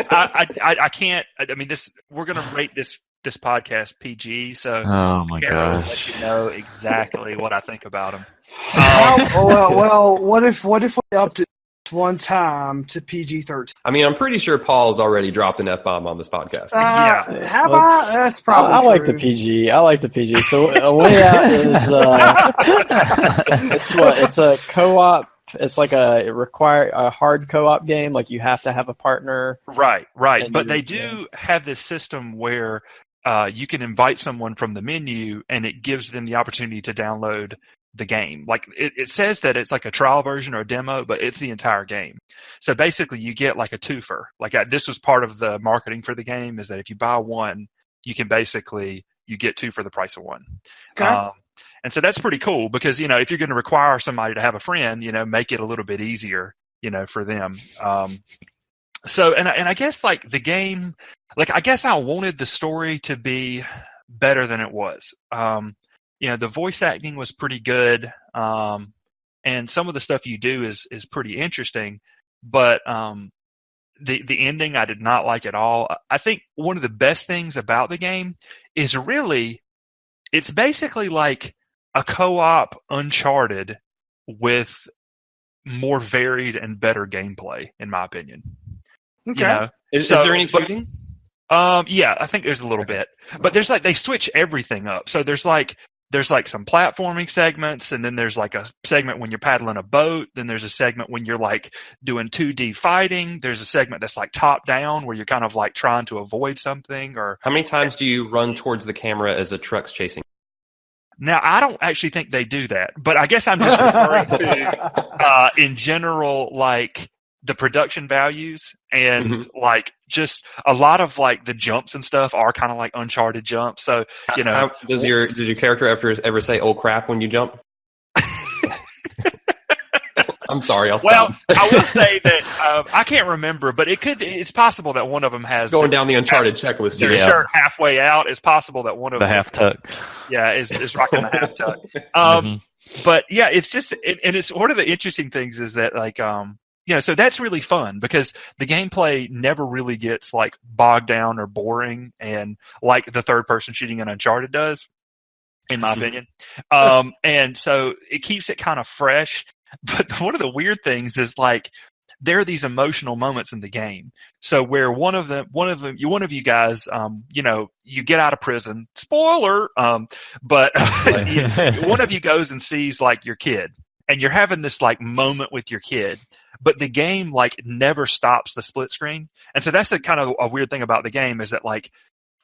I can't. I mean, we're going to rate this podcast PG, so oh my gosh, let you know exactly what I think about them. Well, what if we upped it one time to PG-13? I mean, I'm pretty sure Paul's already dropped an F-bomb on this podcast. Have I? That's probably I true. like the PG. So A Way Out is it's a co-op. It's like a hard co-op game. Like you have to have a partner. Right. But they do have this system where you can invite someone from the menu, and it gives them the opportunity to download the game. Like it says that it's like a trial version or a demo, but it's the entire game. So basically you get like a twofer. Like this was part of the marketing for the game, is that if you buy one, you can basically, you get two for the price of one. Okay. And so that's pretty cool because, you know, if you're going to require somebody to have a friend, you know, make it a little bit easier, you know, for them. So, and I guess like the game, like I guess I wanted the story to be better than it was. You know, the voice acting was pretty good. And some of the stuff you do is pretty interesting, but, the ending I did not like at all. I think one of the best things about the game is really, it's basically like a co-op Uncharted with more varied and better gameplay, in my opinion. Okay. You know? Is there any shooting? Yeah, I think there's a little bit, but there's like, they switch everything up. So there's like some platforming segments, and then there's like a segment when you're paddling a boat. Then there's a segment when you're like doing 2D fighting. There's a segment that's like top down where you're kind of like trying to avoid something. Or how many times do you run towards the camera as a truck's chasing? Now, I don't actually think they do that, but I guess I'm just referring to, in general, like the production values and like just a lot of like the jumps and stuff are kind of like Uncharted jumps. So, you know, does your character ever say "oh crap" when you jump? I'm sorry, I'll stop. Well, I will say that I can't remember, but it's possible that one of them has going down the Uncharted checklist. Their shirt halfway out. It's possible that one of them, the half tuck. Yeah, is rocking the half tuck. But yeah, it's just, and it's one of the interesting things is that like, you know, so that's really fun because the gameplay never really gets like bogged down or boring, and like the third person shooting in Uncharted does, in my opinion. And so it keeps it kind of fresh. But one of the weird things is like there are these emotional moments in the game. So where one of you guys, you know, you get out of prison. Spoiler, but one of you goes and sees like your kid, and you're having this like moment with your kid. But the game like never stops the split screen, and so that's the kind of a weird thing about the game is that like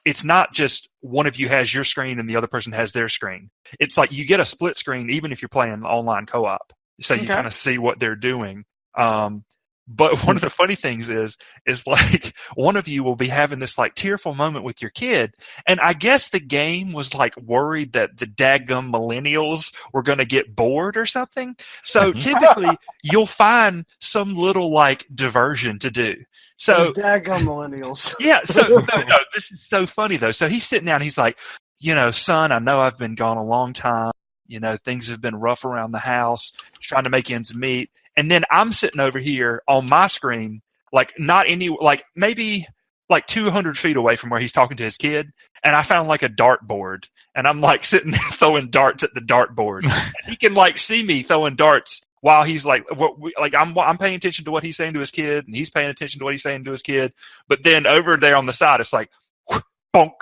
it's not just one of you has your screen and the other person has their screen. It's like you get a split screen even if you're playing online co-op. So you kind of see what they're doing. But one of the funny things is like one of you will be having this like tearful moment with your kid. And I guess the game was like worried that the daggum millennials were going to get bored or something. So typically you'll find some little like diversion to do. So those daggum millennials. Yeah. So no, this is so funny though. So he's sitting down. He's like, you know, son, I know I've been gone a long time. You know, things have been rough around the house, trying to make ends meet. And then I'm sitting over here on my screen, like maybe like 200 feet away from where he's talking to his kid. And I found like a dartboard, and I'm like sitting there throwing darts at the dartboard. And he can like see me throwing darts while he's like, I'm paying attention to what he's saying to his kid, and he's paying attention to what he's saying to his kid. But then over there on the side, it's like, bonk.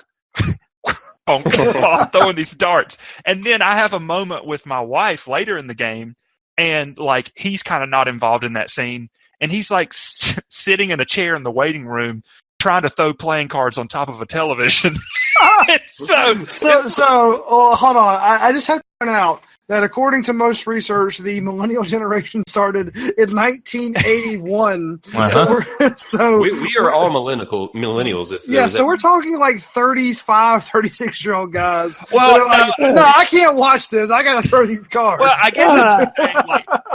Throwing these darts. And then I have a moment with my wife later in the game, and like he's kind of not involved in that scene, and he's like sitting in a chair in the waiting room trying to throw playing cards on top of a television. So hold on. I just have to point out that according to most research, the millennial generation started in 1981. So we are all millennials. So we're talking like 35, 36-year-old guys. Well, no, I can't watch this. I got to throw these cards. Well, I guess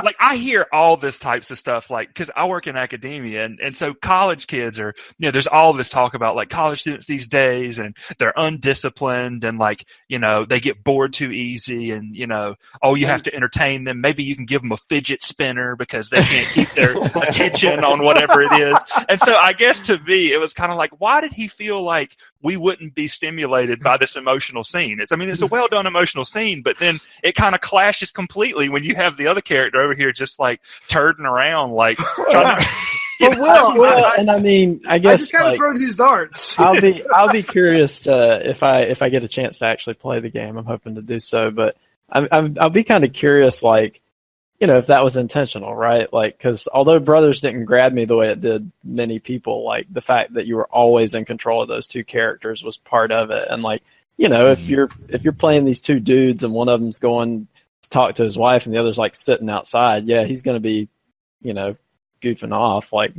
like I hear all this types of stuff, like because I work in academia, and so college kids are, you know, there's all this talk about like college students these days, and they're undisciplined, and like, you know, they get bored too easy, and you know, oh, you have to entertain them. Maybe you can give them a fidget spinner because they can't keep their attention on whatever it is. And so I guess to me, it was kind of like, why did he feel like we wouldn't be stimulated by this emotional scene? It's a well done emotional scene, but then it kind of clashes completely when you have the other character over here just like turding around, like trying to. Well, and I mean, I guess I just gotta throw these darts. I'll be curious to if I get a chance to actually play the game. I'm hoping to do so, but I'll be kind of curious, like, you know, if that was intentional, right? Like, because although Brothers didn't grab me the way it did many people, like the fact that you were always in control of those two characters was part of it. And like, you know, if you're playing these two dudes and one of them's going talk to his wife, and the other's like sitting outside. Yeah, he's going to be, goofing off. Like,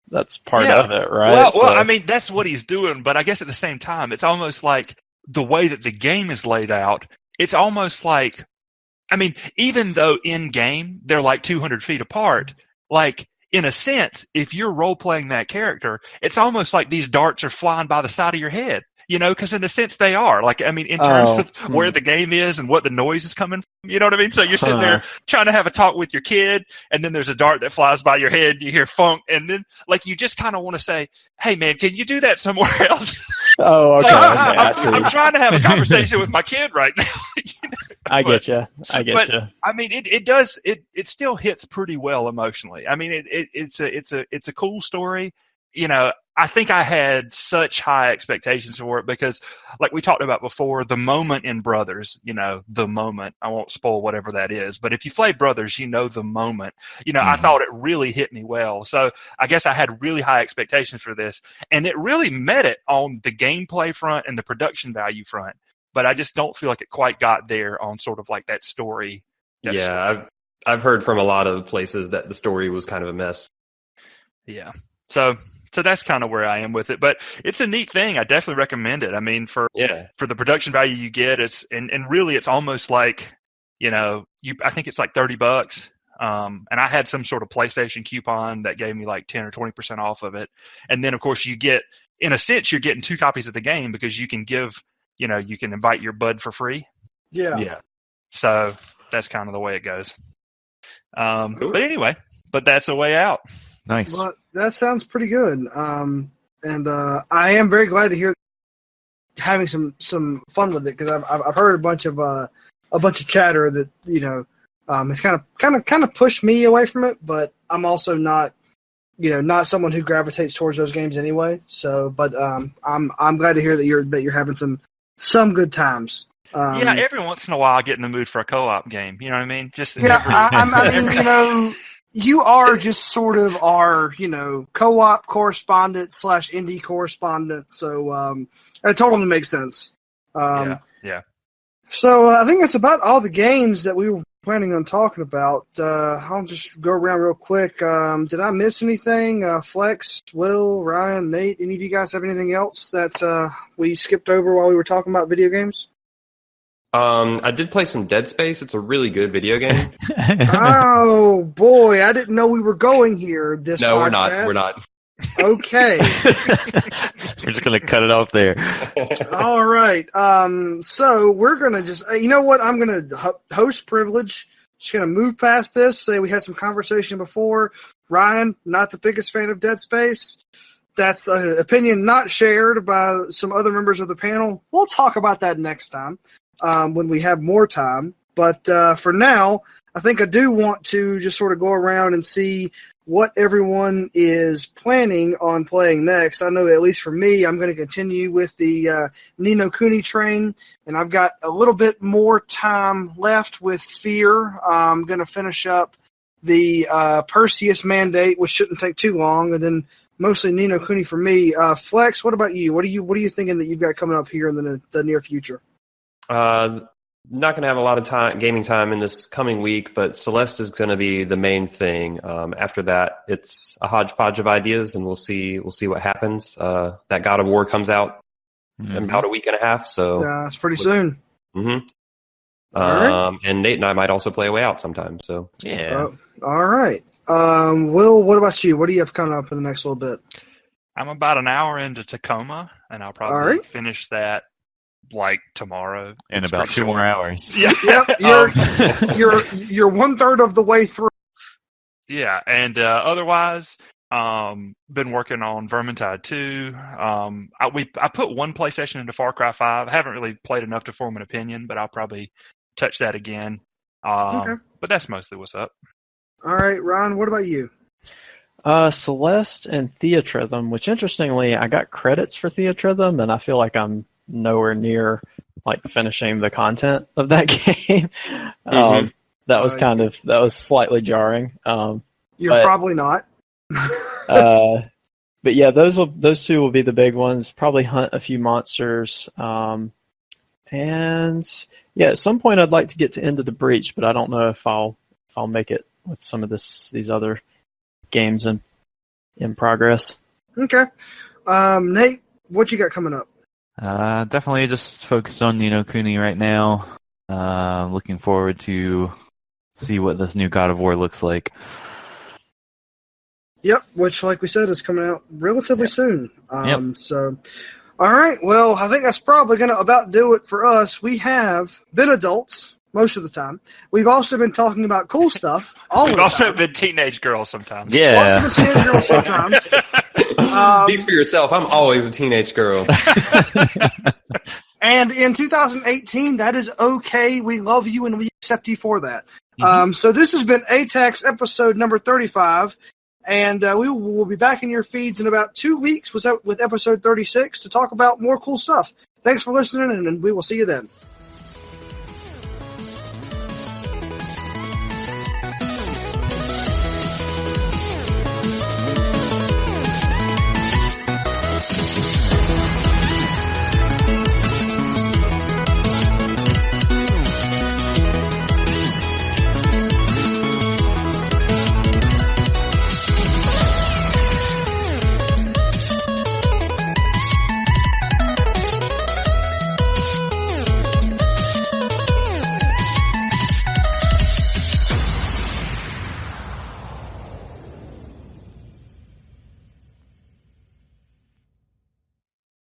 that's part of it, right? Well, I mean, that's what he's doing, but I guess at the same time, it's almost like the way that the game is laid out, it's almost like, I mean, even though in game they're like 200 feet apart, like, in a sense, if you're role-playing that character, it's almost like these darts are flying by the side of your head, because in a sense they are. Like, I mean, in terms of where the game is and what the noise is coming from, you know what I mean? So you're sitting there trying to have a talk with your kid, and then there's a dart that flies by your head, you hear funk, and then, like, you just kind of want to say, hey, man, can you do that somewhere else? Oh, okay. I'm trying to have a conversation with my kid right now. I get you. I mean, it does. It still hits pretty well emotionally. I mean, it's a cool story. I think I had such high expectations for it because, like we talked about before, the moment in Brothers, the moment. I won't spoil whatever that is, but if you play Brothers, the moment. I thought it really hit me well. So I guess I had really high expectations for this, and it really met it on the gameplay front and the production value front. But I just don't feel like it quite got there on sort of like that story. I've heard from a lot of places that the story was kind of a mess. Yeah. So that's kind of where I am with it, but it's a neat thing. I definitely recommend it. I mean, for the production value you get, and really it's almost like, I think it's like $30. And I had some sort of PlayStation coupon that gave me like 10 or 20% off of it. And then of course you get, in a sense, you're getting 2 copies of the game because you can give, you can invite your bud for free. Yeah. So that's kind of the way it goes. Cool. But anyway, that's the way out. Nice. Well, that sounds pretty good. And I am very glad to hear having some fun with it because I've heard a bunch of chatter that it's kind of pushed me away from it, but I'm also not not someone who gravitates towards those games anyway. So, but I'm glad to hear that you're having some good times. Every once in a while I get in the mood for a co-op game. You know what I mean? Just I mean, you are just sort of our, co-op correspondent / indie correspondent. So it totally makes sense. Yeah. So I think that's about all the games that we were planning on talking about. I'll just go around real quick. Did I miss anything? Flex, Will, Ryan, Nate, any of you guys have anything else that we skipped over while we were talking about video games? I did play some Dead Space. It's a really good video game. Oh boy, I didn't know we were going here. No, podcast. We're not. Okay. We're just gonna cut it off there. All right. So we're gonna just, you know what? I'm gonna host privilege. Just gonna move past this. Say we had some conversation before. Ryan, not the biggest fan of Dead Space. That's an opinion not shared by some other members of the panel. We'll talk about that next time. When we have more time. But for now, I think I do want to just sort of go around and see what everyone is planning on playing next. I know, at least for me, I'm going to continue with the Ni no Kuni train, and I've got a little bit more time left with F.E.A.R. I'm going to finish up the Perseus Mandate, which shouldn't take too long, and then mostly Ni no Kuni for me. Flex, what about you? What are you thinking that you've got coming up here in the near future? Not going to have a lot of gaming time in this coming week, but Celeste is going to be the main thing. After that, it's a hodgepodge of ideas, and we'll see what happens. That God of War comes out in about a week and a half, so it's pretty soon. Mm-hmm. Right. And Nate and I might also play A Way Out sometime. So yeah. All right. Will, what about you? What do you have coming up in the next little bit? I'm about an hour into Tacoma, and I'll probably finish that like tomorrow. In about 2 more hours. Yeah. Yep. You're 1/3 of the way through. Yeah, and otherwise, been working on Vermintide 2. I put one play session into Far Cry 5. I haven't really played enough to form an opinion, but I'll probably touch that again. But that's mostly what's up. All right, Ron, what about you? Celeste and Theatrhythm, which interestingly, I got credits for Theatrhythm, and I feel like I'm nowhere near like finishing the content of that game. That was slightly jarring. You're probably not. But yeah, those two will be the big ones. Probably hunt a few monsters. And yeah, at some point I'd like to get to Into the Breach, but I don't know if I'll make it with some of these other games in progress. Okay. Nate, what you got coming up? Definitely just focused on Kuni right now. Looking forward to see what this new God of War looks like. Yep, which, like we said, is coming out relatively soon. So, all right. Well, I think that's probably going to about do it for us. We have been adults most of the time. We've also been talking about cool stuff all the time. We've also been teenage girls sometimes. Yeah. Also been teenage girls sometimes. Speak for yourself. I'm always a teenage girl. And in 2018, that is okay. We love you and we accept you for that. So this has been ATACS episode number 35. And we will be back in your feeds in about 2 weeks with episode 36 to talk about more cool stuff. Thanks for listening, and we will see you then.